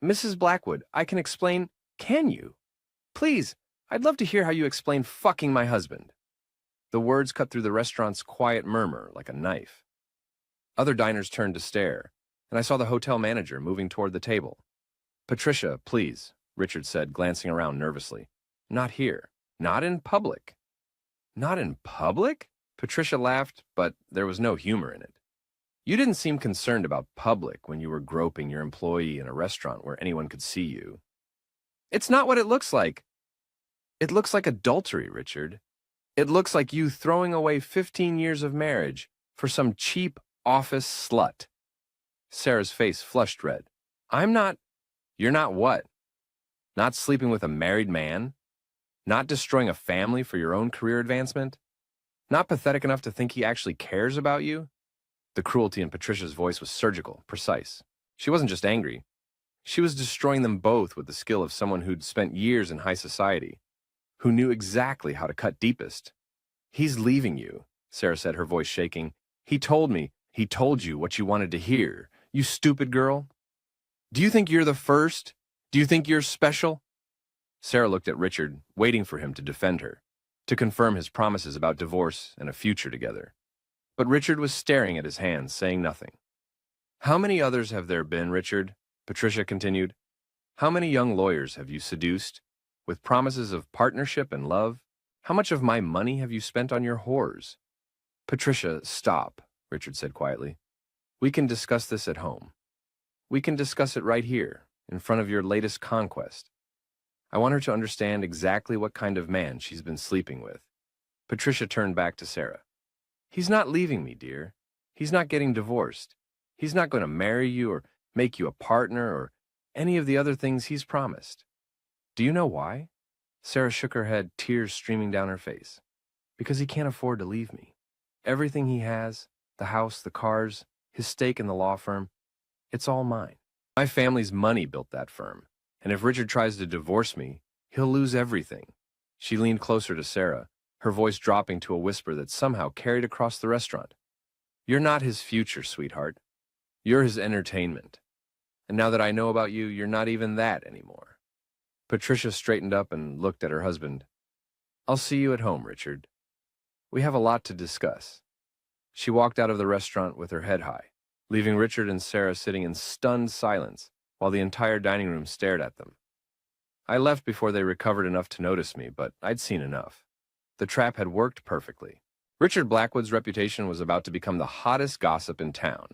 "Mrs. Blackwood, I can explain—" "Can you? Please, I'd love to hear how you explain fucking my husband." The words cut through the restaurant's quiet murmur like a knife. Other diners turned to stare, and I saw the hotel manager moving toward the table. "Patricia, please," Richard said, glancing around nervously. "Not here. Not in public." "Not in public?" Patricia laughed, but there was no humor in it. "You didn't seem concerned about public when you were groping your employee in a restaurant where anyone could see you." "It's not what it looks like." "It looks like adultery, Richard. It looks like you throwing away 15 years of marriage for some cheap office slut." Sarah's face flushed red. "I'm not—" "You're not what? Not sleeping with a married man? Not destroying a family for your own career advancement? Not pathetic enough to think he actually cares about you?" The cruelty in Patricia's voice was surgical, precise. She wasn't just angry. She was destroying them both with the skill of someone who'd spent years in high society, who knew exactly how to cut deepest. "He's leaving you," Sarah said, her voice shaking. He told you what you wanted to hear, you stupid girl. Do you think you're the first? Do you think you're special?" Sarah looked at Richard, waiting for him to defend her, to confirm his promises about divorce and a future together. But Richard was staring at his hands, saying nothing. "How many others have there been, Richard?" Patricia continued. "How many young lawyers have you seduced, with promises of partnership and love? How much of my money have you spent on your whores?" "Patricia, stop," Richard said quietly. "We can discuss this at home. We can discuss it right here, in front of your latest conquest. I want her to understand exactly what kind of man she's been sleeping with." Patricia turned back to Sarah. "He's not leaving me, dear. He's not getting divorced. He's not going to marry you or make you a partner or any of the other things he's promised. Do you know why?" Sarah shook her head, tears streaming down her face. "Because he can't afford to leave me. Everything he has, the house, the cars, his stake in the law firm, it's all mine. My family's money built that firm, and if Richard tries to divorce me, he'll lose everything." She leaned closer to Sarah, her voice dropping to a whisper that somehow carried across the restaurant. "You're not his future, sweetheart. You're his entertainment. And now that I know about you, you're not even that anymore." Patricia straightened up and looked at her husband. "I'll see you at home, Richard. We have a lot to discuss." She walked out of the restaurant with her head high, leaving Richard and Sarah sitting in stunned silence while the entire dining room stared at them. I left before they recovered enough to notice me, but I'd seen enough. The trap had worked perfectly. Richard Blackwood's reputation was about to become the hottest gossip in town,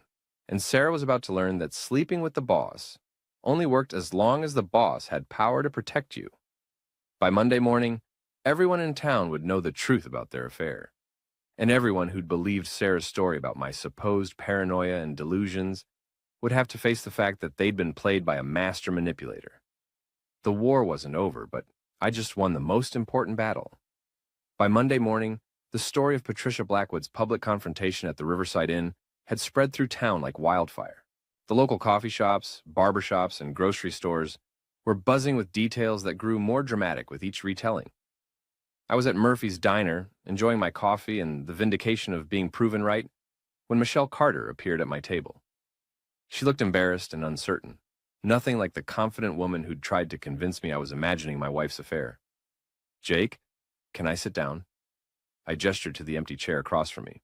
and Sarah was about to learn that sleeping with the boss only worked as long as the boss had power to protect you. By Monday morning, everyone in town would know the truth about their affair, and everyone who'd believed Sarah's story about my supposed paranoia and delusions would have to face the fact that they'd been played by a master manipulator. The war wasn't over, but I just won the most important battle. By Monday morning, the story of Patricia Blackwood's public confrontation at the Riverside Inn had spread through town like wildfire. The local coffee shops, barber shops, and grocery stores were buzzing with details that grew more dramatic with each retelling. I was at Murphy's Diner, enjoying my coffee and the vindication of being proven right, when Michelle Carter appeared at my table. She looked embarrassed and uncertain, nothing like the confident woman who'd tried to convince me I was imagining my wife's affair. "Jake, can I sit down?" I gestured to the empty chair across from me.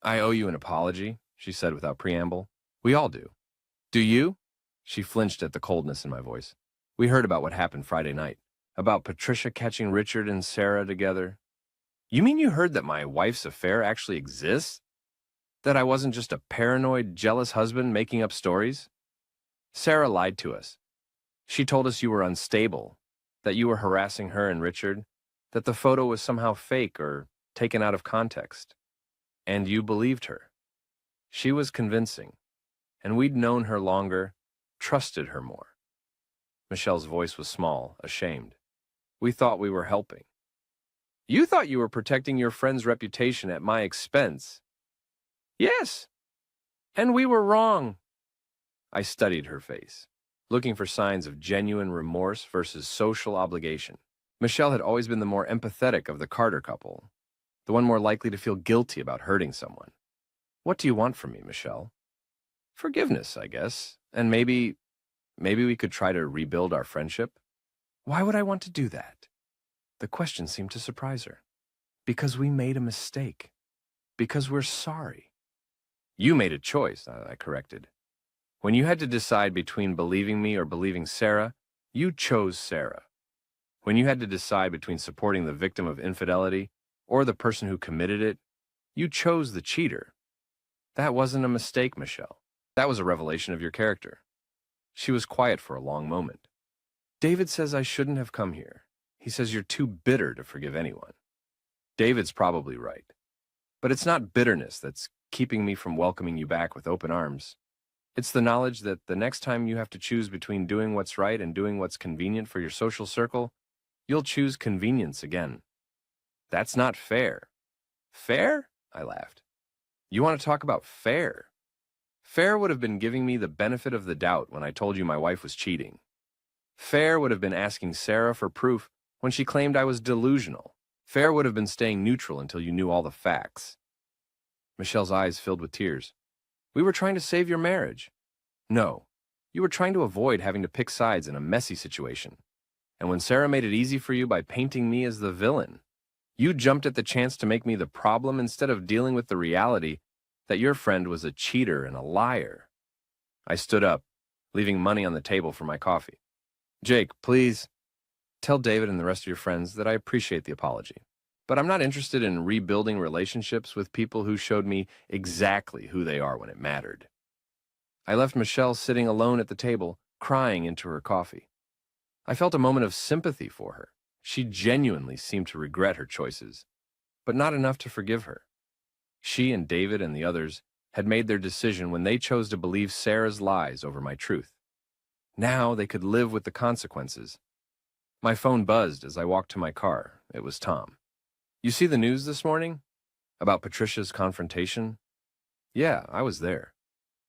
"I owe you an apology," she said without preamble. "We all do." "Do you?" She flinched at the coldness in my voice. "We heard about what happened Friday night, about Patricia catching Richard and Sarah together." "You mean you heard that my wife's affair actually exists? That I wasn't just a paranoid, jealous husband making up stories?" "Sarah lied to us. She told us you were unstable, that you were harassing her and Richard, that the photo was somehow fake or taken out of context. And you believed her. She was convincing, and we'd known her longer, trusted her more." Michelle's voice was small, ashamed. "We thought we were helping." "You thought you were protecting your friend's reputation at my expense." "Yes, and we were wrong." I studied her face, looking for signs of genuine remorse versus social obligation. Michelle had always been the more empathetic of the Carter couple, the one more likely to feel guilty about hurting someone. "What do you want from me, Michelle?" "Forgiveness, I guess, and maybe we could try to rebuild our friendship." "Why would I want to do that?" The question seemed to surprise her. "Because we made a mistake. Because we're sorry." "You made a choice," I corrected. "When you had to decide between believing me or believing Sarah, you chose Sarah. When you had to decide between supporting the victim of infidelity or the person who committed it, you chose the cheater. That wasn't a mistake, Michelle. That was a revelation of your character." She was quiet for a long moment. "David says I shouldn't have come here. He says you're too bitter to forgive anyone." "David's probably right. But it's not bitterness that's keeping me from welcoming you back with open arms. It's the knowledge that the next time you have to choose between doing what's right and doing what's convenient for your social circle, you'll choose convenience again. That's not fair." "Fair?" I laughed. "You want to talk about fair? Fair would have been giving me the benefit of the doubt when I told you my wife was cheating. Fair would have been asking Sarah for proof when she claimed I was delusional. Fair would have been staying neutral until you knew all the facts." Michelle's eyes filled with tears. "We were trying to save your marriage." "No, you were trying to avoid having to pick sides in a messy situation. And when Sarah made it easy for you by painting me as the villain, you jumped at the chance to make me the problem instead of dealing with the reality that your friend was a cheater and a liar." I stood up, leaving money on the table for my coffee. "Jake, please tell David and the rest of your friends that I appreciate the apology, but I'm not interested in rebuilding relationships with people who showed me exactly who they are when it mattered." I left Michelle sitting alone at the table, crying into her coffee. I felt a moment of sympathy for her. She genuinely seemed to regret her choices, but not enough to forgive her. She and David and the others had made their decision when they chose to believe Sarah's lies over my truth. Now they could live with the consequences. My phone buzzed as I walked to my car. It was Tom. "You see the news this morning? About Patricia's confrontation?" "Yeah, I was there."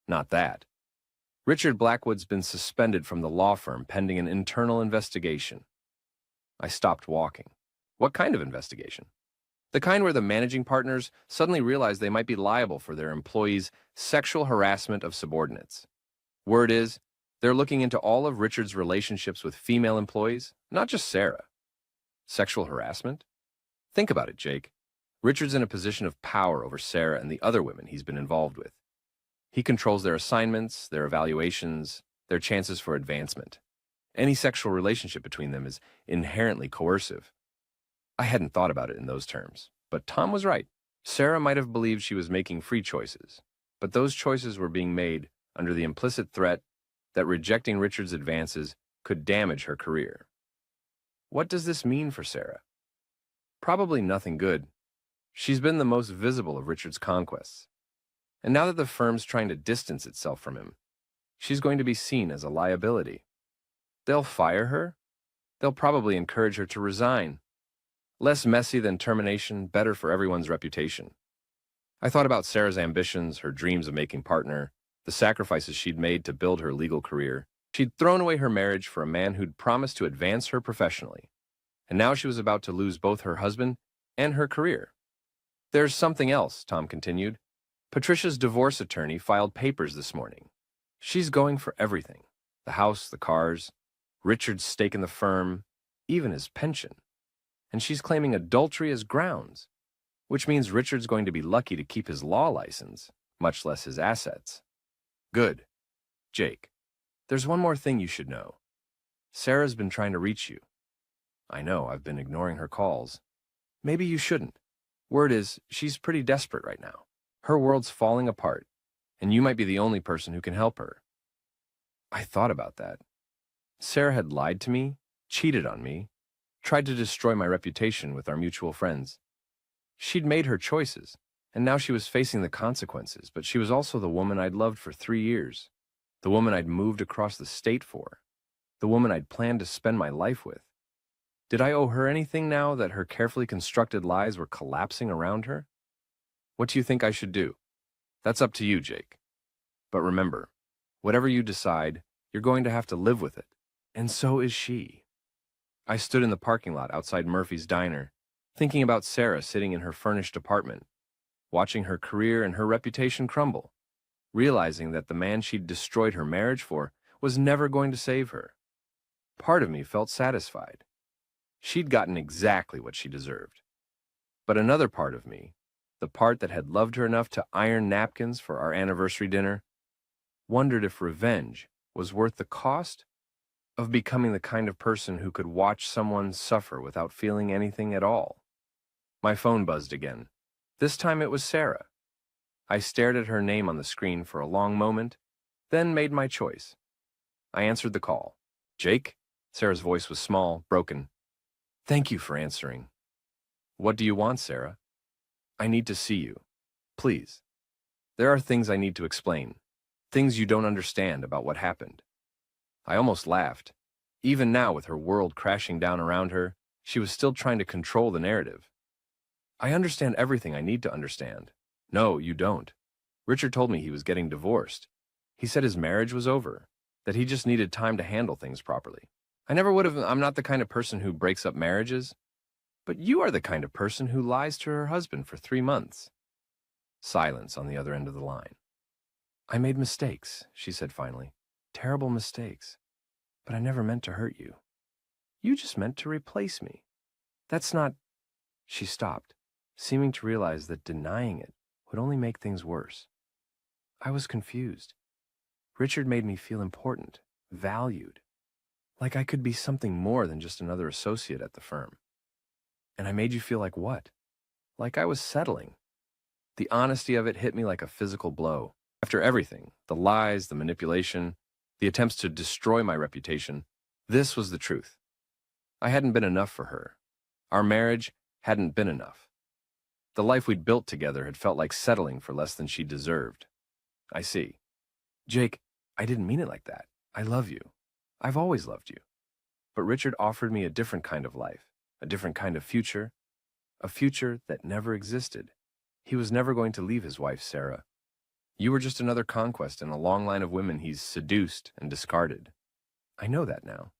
"Not that. Richard Blackwood's been suspended from the law firm pending an internal investigation." I stopped walking. "What kind of investigation?" "The kind where the managing partners suddenly realize they might be liable for their employees' sexual harassment of subordinates. Word is, they're looking into all of Richard's relationships with female employees, not just Sarah." "Sexual harassment?" Think about it, Jake. Richard's in a position of power over Sarah and the other women he's been involved with. He controls their assignments, their evaluations, their chances for advancement. Any sexual relationship between them is inherently coercive. I hadn't thought about it in those terms, but Tom was right. Sarah might have believed she was making free choices, but those choices were being made under the implicit threat that rejecting Richard's advances could damage her career. What does this mean for Sarah? Probably nothing good. She's been the most visible of Richard's conquests. And now that the firm's trying to distance itself from him, she's going to be seen as a liability. They'll fire her. They'll probably encourage her to resign. Less messy than termination, better for everyone's reputation. I thought about Sarah's ambitions, her dreams of making partner, the sacrifices she'd made to build her legal career. She'd thrown away her marriage for a man who'd promised to advance her professionally. And now she was about to lose both her husband and her career. There's something else, Tom continued. Patricia's divorce attorney filed papers this morning. She's going for everything. The house, the cars, Richard's stake in the firm, even his pension. And she's claiming adultery as grounds, which means Richard's going to be lucky to keep his law license, much less his assets. Good. Jake, there's one more thing you should know. Sarah's been trying to reach you. I know, I've been ignoring her calls. Maybe you shouldn't. Word is, she's pretty desperate right now. Her world's falling apart, and you might be the only person who can help her. I thought about that. Sarah had lied to me, cheated on me, tried to destroy my reputation with our mutual friends. She'd made her choices, and now she was facing the consequences, but she was also the woman I'd loved for 3 years, the woman I'd moved across the state for, the woman I'd planned to spend my life with. Did I owe her anything now that her carefully constructed lies were collapsing around her? What do you think I should do? That's up to you, Jake. But remember, whatever you decide, you're going to have to live with it. And so is she. I stood in the parking lot outside Murphy's Diner, thinking about Sarah sitting in her furnished apartment, watching her career and her reputation crumble, realizing that the man she'd destroyed her marriage for was never going to save her. Part of me felt satisfied. She'd gotten exactly what she deserved. But another part of me, the part that had loved her enough to iron napkins for our anniversary dinner, wondered if revenge was worth the cost of becoming the kind of person who could watch someone suffer without feeling anything at all. My phone buzzed again. This time it was Sarah. I stared at her name on the screen for a long moment, then made my choice. I answered the call. Jake? Sarah's voice was small, broken. Thank you for answering. What do you want, Sarah? I need to see you. Please. There are things I need to explain. Things you don't understand about what happened. I almost laughed. Even now, with her world crashing down around her, she was still trying to control the narrative. I understand everything I need to understand. No, you don't. Richard told me he was getting divorced. He said his marriage was over, that he just needed time to handle things properly. I never would have. I'm not the kind of person who breaks up marriages. But you are the kind of person who lies to her husband for 3 months. Silence on the other end of the line. I made mistakes, she said finally. Terrible mistakes. But I never meant to hurt you. You just meant to replace me. That's not... She stopped, seeming to realize that denying it would only make things worse. I was confused. Richard made me feel important, valued, like I could be something more than just another associate at the firm. And I made you feel like what? Like I was settling. The honesty of it hit me like a physical blow. After everything, the lies, the manipulation, the attempts to destroy my reputation, this was the truth. I hadn't been enough for her. Our marriage hadn't been enough. The life we'd built together had felt like settling for less than she deserved. I see. Jake, I didn't mean it like that. I love you. I've always loved you. But Richard offered me a different kind of life, a different kind of future, a future that never existed. He was never going to leave his wife, Sarah. You were just another conquest in a long line of women he's seduced and discarded. I know that now.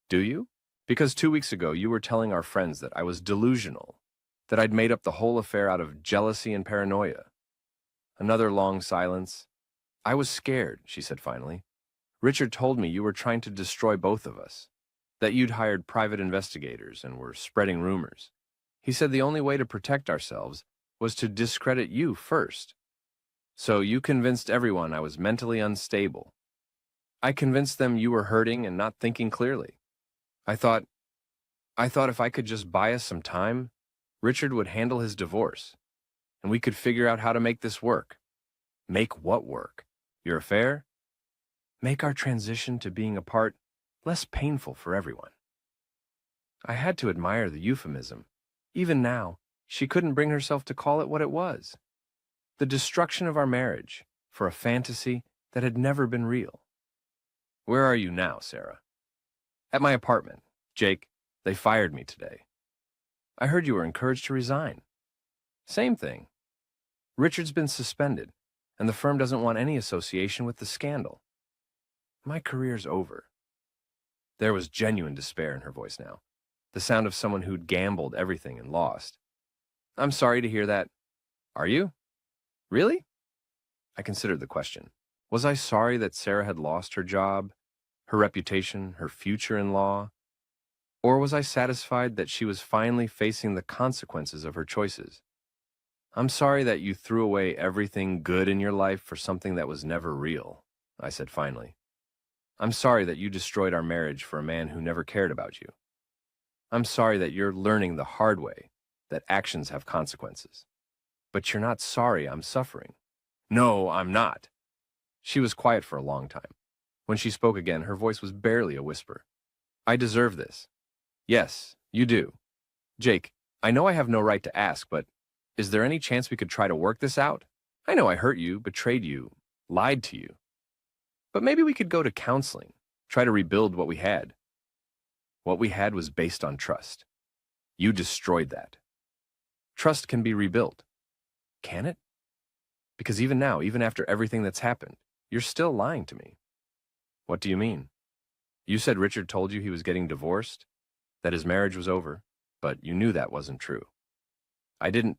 Do you? Because 2 weeks ago you were telling our friends that I was delusional, that I'd made up the whole affair out of jealousy and paranoia. Another long silence. I was scared, she said finally. Richard told me you were trying to destroy both of us, that you'd hired private investigators and were spreading rumors. He said the only way to protect ourselves was to discredit you first. So you convinced everyone I was mentally unstable. I convinced them you were hurting and not thinking clearly. I thought if I could just buy us some time, Richard would handle his divorce, and we could figure out how to make this work. Make what work? Your affair? Make our transition to being apart less painful for everyone. I had to admire the euphemism. Even now, she couldn't bring herself to call it what it was. The destruction of our marriage for a fantasy that had never been real. Where are you now, Sarah? At my apartment. Jake, they fired me today. I heard you were encouraged to resign. Same thing. Richard's been suspended, and the firm doesn't want any association with the scandal. My career's over. There was genuine despair in her voice now, the sound of someone who'd gambled everything and lost. I'm sorry to hear that. Are you? Really? I considered the question. Was I sorry that Sarah had lost her job, her reputation, her future in law? Or was I satisfied that she was finally facing the consequences of her choices? I'm sorry that you threw away everything good in your life for something that was never real, I said finally. I'm sorry that you destroyed our marriage for a man who never cared about you. I'm sorry that you're learning the hard way that actions have consequences. But you're not sorry I'm suffering. No, I'm not. She was quiet for a long time. When she spoke again, her voice was barely a whisper. I deserve this. Yes, you do. Jake, I know I have no right to ask, but is there any chance we could try to work this out? I know I hurt you, betrayed you, lied to you. But maybe we could go to counseling, try to rebuild what we had. What we had was based on trust. You destroyed that. Trust can be rebuilt. Can it? Because even now, even after everything that's happened, you're still lying to me. What do you mean? You said Richard told you he was getting divorced, that his marriage was over, but you knew that wasn't true. I didn't.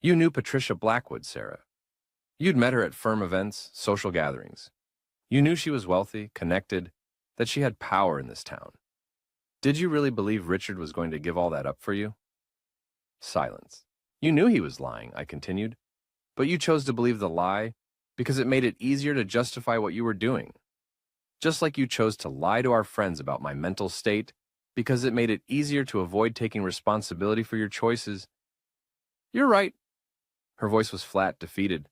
You knew Patricia Blackwood, Sarah. You'd met her at firm events, social gatherings. You knew she was wealthy, connected, that she had power in this town. Did you really believe Richard was going to give all that up for you? Silence. You knew he was lying, I continued, but you chose to believe the lie because it made it easier to justify what you were doing. Just like you chose to lie to our friends about my mental state because it made it easier to avoid taking responsibility for your choices. You're right. Her voice was flat, defeated.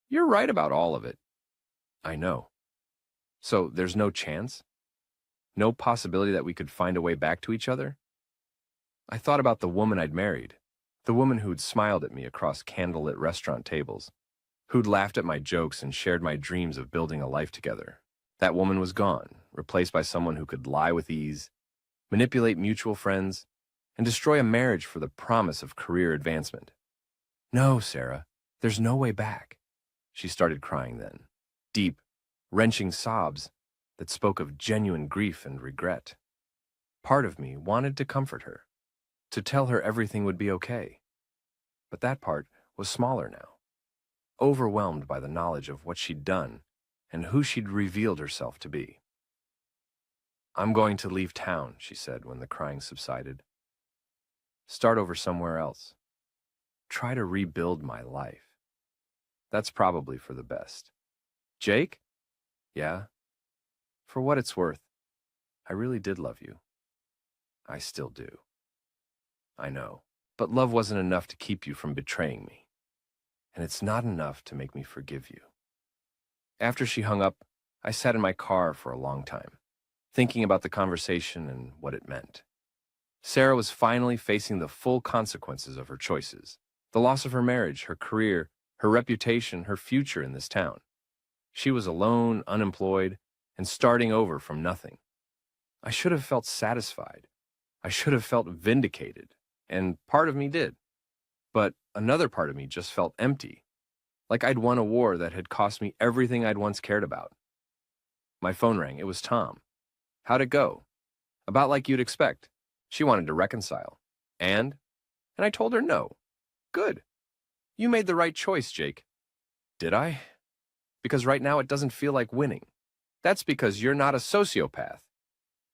You're right about all of it. I know. So there's no chance? No possibility that we could find a way back to each other? I thought about the woman I'd married, the woman who'd smiled at me across candlelit restaurant tables, who'd laughed at my jokes and shared my dreams of building a life together. That woman was gone, replaced by someone who could lie with ease, manipulate mutual friends, and destroy a marriage for the promise of career advancement. No, Sarah, there's no way back. She started crying then, deep, wrenching sobs that spoke of genuine grief and regret. Part of me wanted to comfort her, to tell her everything would be okay. But that part was smaller now, overwhelmed by the knowledge of what she'd done and who she'd revealed herself to be. I'm going to leave town, she said when the crying subsided. Start over somewhere else. Try to rebuild my life. That's probably for the best. Jake? Yeah? For what it's worth, I really did love you. I still do. I know, but love wasn't enough to keep you from betraying me. And it's not enough to make me forgive you. After she hung up, I sat in my car for a long time, thinking about the conversation and what it meant. Sarah was finally facing the full consequences of her choices. The loss of her marriage, her career, her reputation, her future in this town. She was alone, unemployed, and starting over from nothing. I should have felt satisfied. I should have felt vindicated, and part of me did. But another part of me just felt empty, like I'd won a war that had cost me everything I'd once cared about. My phone rang. It was Tom. How'd it go? About like you'd expect. She wanted to reconcile. And I told her no. Good. You made the right choice, Jake. Did I? Because right now it doesn't feel like winning. That's because you're not a sociopath.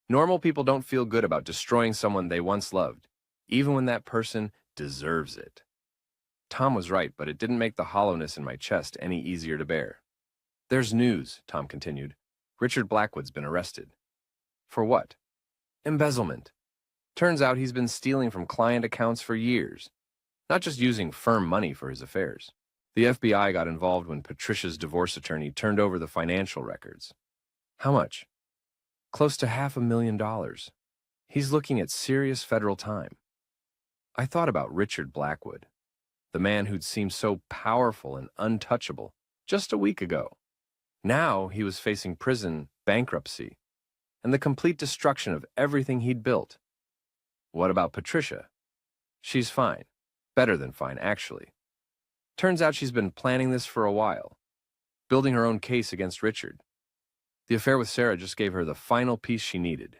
Normal people don't feel good about destroying someone they once loved, even when that person deserves it. Tom was right, but it didn't make the hollowness in my chest any easier to bear. There's news, Tom continued. Richard Blackwood's been arrested. For what? Embezzlement. Turns out he's been stealing from client accounts for years, not just using firm money for his affairs. The FBI got involved when Patricia's divorce attorney turned over the financial records. How much? Close to $500,000. He's looking at serious federal time. I thought about Richard Blackwood, the man who'd seemed so powerful and untouchable just a week ago. Now he was facing prison, bankruptcy, and the complete destruction of everything he'd built. What about Patricia? She's fine. Better than fine, actually. Turns out she's been planning this for a while, building her own case against Richard. The affair with Sarah just gave her the final piece she needed.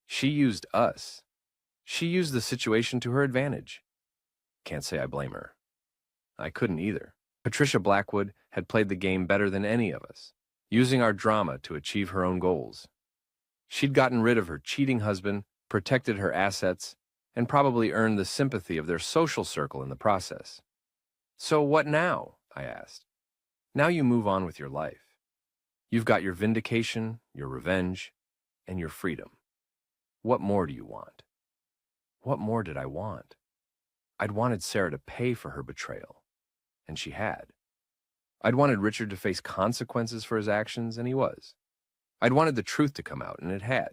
She used us. She used the situation to her advantage. Can't say I blame her. I couldn't either. Patricia Blackwood had played the game better than any of us, using our drama to achieve her own goals. She'd gotten rid of her cheating husband, protected her assets, and probably earned the sympathy of their social circle in the process. So what now? I asked. Now you move on with your life. You've got your vindication, your revenge, and your freedom. What more do you want? What more did I want? I'd wanted Sarah to pay for her betrayal, and she had. I'd wanted Richard to face consequences for his actions, and he was. I'd wanted the truth to come out, and it had.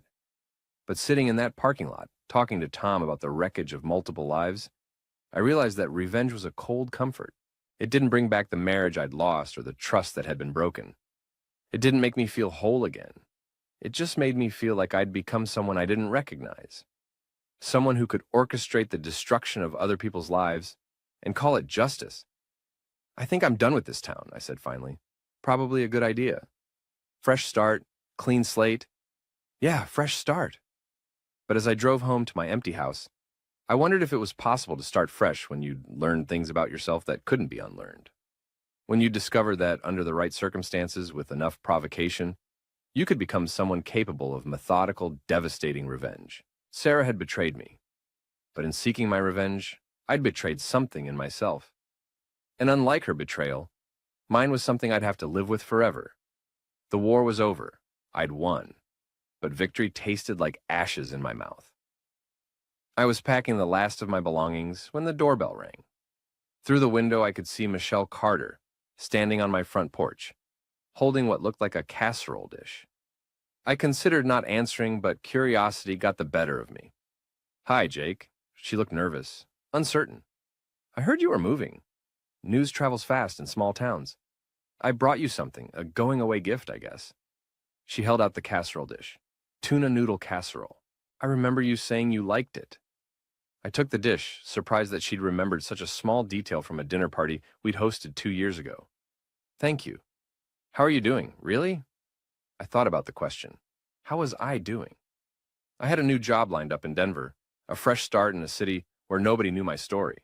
But sitting in that parking lot, talking to Tom about the wreckage of multiple lives, I realized that revenge was a cold comfort. It didn't bring back the marriage I'd lost or the trust that had been broken. It didn't make me feel whole again. It just made me feel like I'd become someone I didn't recognize. Someone who could orchestrate the destruction of other people's lives and call it justice. I think I'm done with this town, I said finally. Probably a good idea. Fresh start, clean slate. Yeah, fresh start. But as I drove home to my empty house, I wondered if it was possible to start fresh when you'd learned things about yourself that couldn't be unlearned. When you discovered that under the right circumstances, with enough provocation, you could become someone capable of methodical, devastating revenge. Sarah had betrayed me, but in seeking my revenge, I'd betrayed something in myself. And unlike her betrayal, mine was something I'd have to live with forever. The war was over. I'd won. But victory tasted like ashes in my mouth. I was packing the last of my belongings when the doorbell rang. Through the window, I could see Michelle Carter standing on my front porch, holding what looked like a casserole dish. I considered not answering, but curiosity got the better of me. Hi, Jake. She looked nervous, uncertain. I heard you were moving. News travels fast in small towns. I brought you something, a going-away gift, I guess. She held out the casserole dish. Tuna noodle casserole. I remember you saying you liked it. I took the dish, surprised that she'd remembered such a small detail from a dinner party we'd hosted 2 years ago. Thank you. How are you doing? Really? I thought about the question. How was I doing? I had a new job lined up in Denver, a fresh start in a city where nobody knew my story.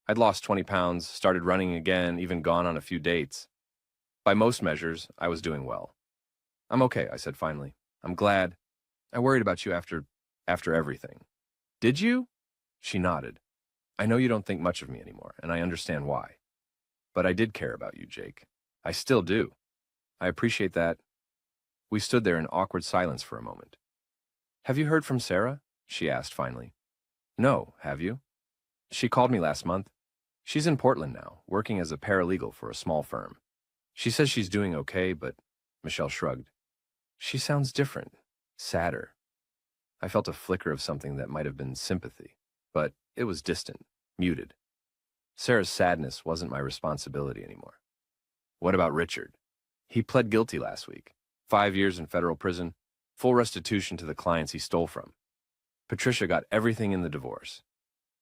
I'd lost 20 pounds, started running again, even gone on a few dates. By most measures, I was doing well. I'm okay, I said finally. I'm glad. I worried about you after everything. Did you? She nodded. I know you don't think much of me anymore, and I understand why. But I did care about you, Jake. I still do. I appreciate that. We stood there in awkward silence for a moment. Have you heard from Sarah? She asked finally. No, have you? She called me last month. She's in Portland now, working as a paralegal for a small firm. She says she's doing okay, but Michelle shrugged. She sounds different, sadder. I felt a flicker of something that might have been sympathy, but it was distant, muted. Sarah's sadness wasn't my responsibility anymore. What about Richard? He pled guilty last week. 5 years in federal prison, full restitution to the clients he stole from. Patricia got everything in the divorce.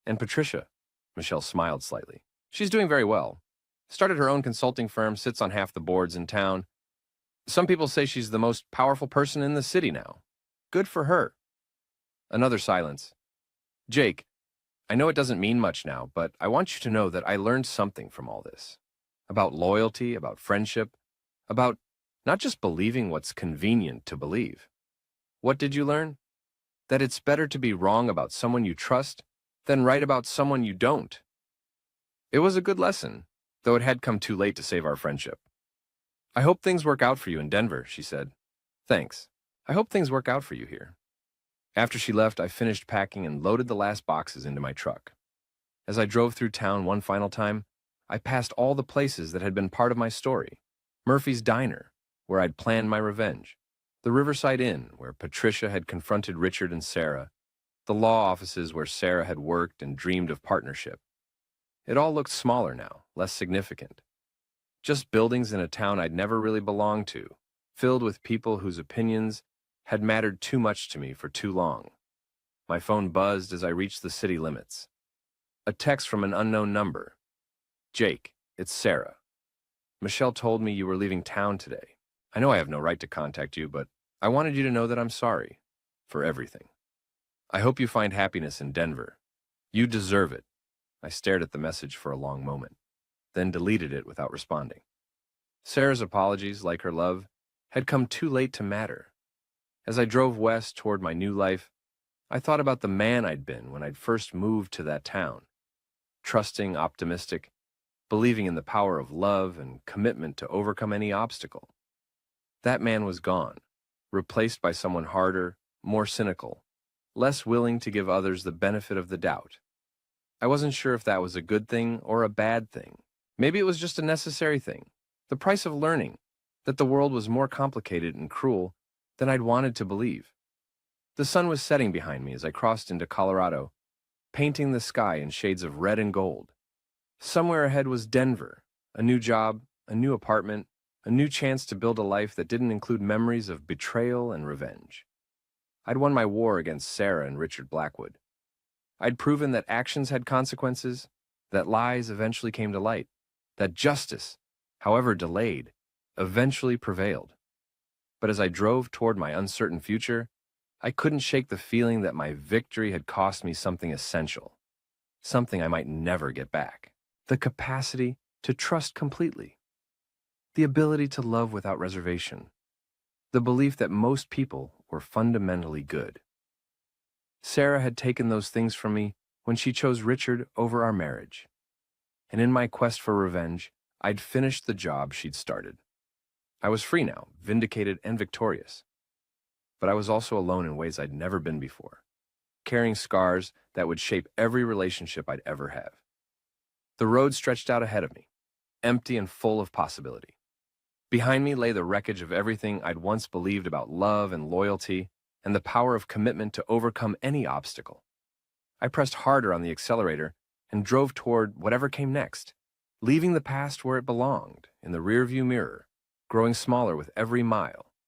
And Patricia, Michelle smiled slightly. She's doing very well. Started her own consulting firm, sits on half the boards in town. Some people say she's the most powerful person in the city now. Good for her. Another silence. Jake, I know it doesn't mean much now, but I want you to know that I learned something from all this. About loyalty, about friendship, about not just believing what's convenient to believe. What did you learn? That it's better to be wrong about someone you trust than right about someone you don't. It was a good lesson, though it had come too late to save our friendship. I hope things work out for you in Denver, she said. Thanks. I hope things work out for you here. After she left, I finished packing and loaded the last boxes into my truck. As I drove through town one final time, I passed all the places that had been part of my story. Murphy's Diner, where I'd planned my revenge. The Riverside Inn, where Patricia had confronted Richard and Sarah. The law offices where Sarah had worked and dreamed of partnership. It all looked smaller now, less significant. Just buildings in a town I'd never really belonged to, filled with people whose opinions had mattered too much to me for too long. My phone buzzed as I reached the city limits. A text from an unknown number. Jake, it's Sarah. Michelle told me you were leaving town today. I know I have no right to contact you, but I wanted you to know that I'm sorry for everything. I hope you find happiness in Denver. You deserve it. I stared at the message for a long moment, then deleted it without responding. Sarah's apologies, like her love, had come too late to matter. As I drove west toward my new life, I thought about the man I'd been when I'd first moved to that town. Trusting, optimistic, believing in the power of love and commitment to overcome any obstacle. That man was gone, replaced by someone harder, more cynical, less willing to give others the benefit of the doubt. I wasn't sure if that was a good thing or a bad thing. Maybe it was just a necessary thing, the price of learning that the world was more complicated and cruel than I'd wanted to believe. The sun was setting behind me as I crossed into Colorado, painting the sky in shades of red and gold. Somewhere ahead was Denver, a new job, a new apartment, a new chance to build a life that didn't include memories of betrayal and revenge. I'd won my war against Sarah and Richard Blackwood. I'd proven that actions had consequences, that lies eventually came to light, that justice, however delayed, eventually prevailed. But as I drove toward my uncertain future, I couldn't shake the feeling that my victory had cost me something essential, something I might never get back. The capacity to trust completely, the ability to love without reservation, the belief that most people were fundamentally good. Sarah had taken those things from me when she chose Richard over our marriage. And in my quest for revenge, I'd finished the job she'd started. I was free now, vindicated and victorious. But I was also alone in ways I'd never been before, carrying scars that would shape every relationship I'd ever have. The road stretched out ahead of me, empty and full of possibility. Behind me lay the wreckage of everything I'd once believed about love and loyalty and the power of commitment to overcome any obstacle. I pressed harder on the accelerator and drove toward whatever came next, leaving the past where it belonged, in the rearview mirror, growing smaller with every mile.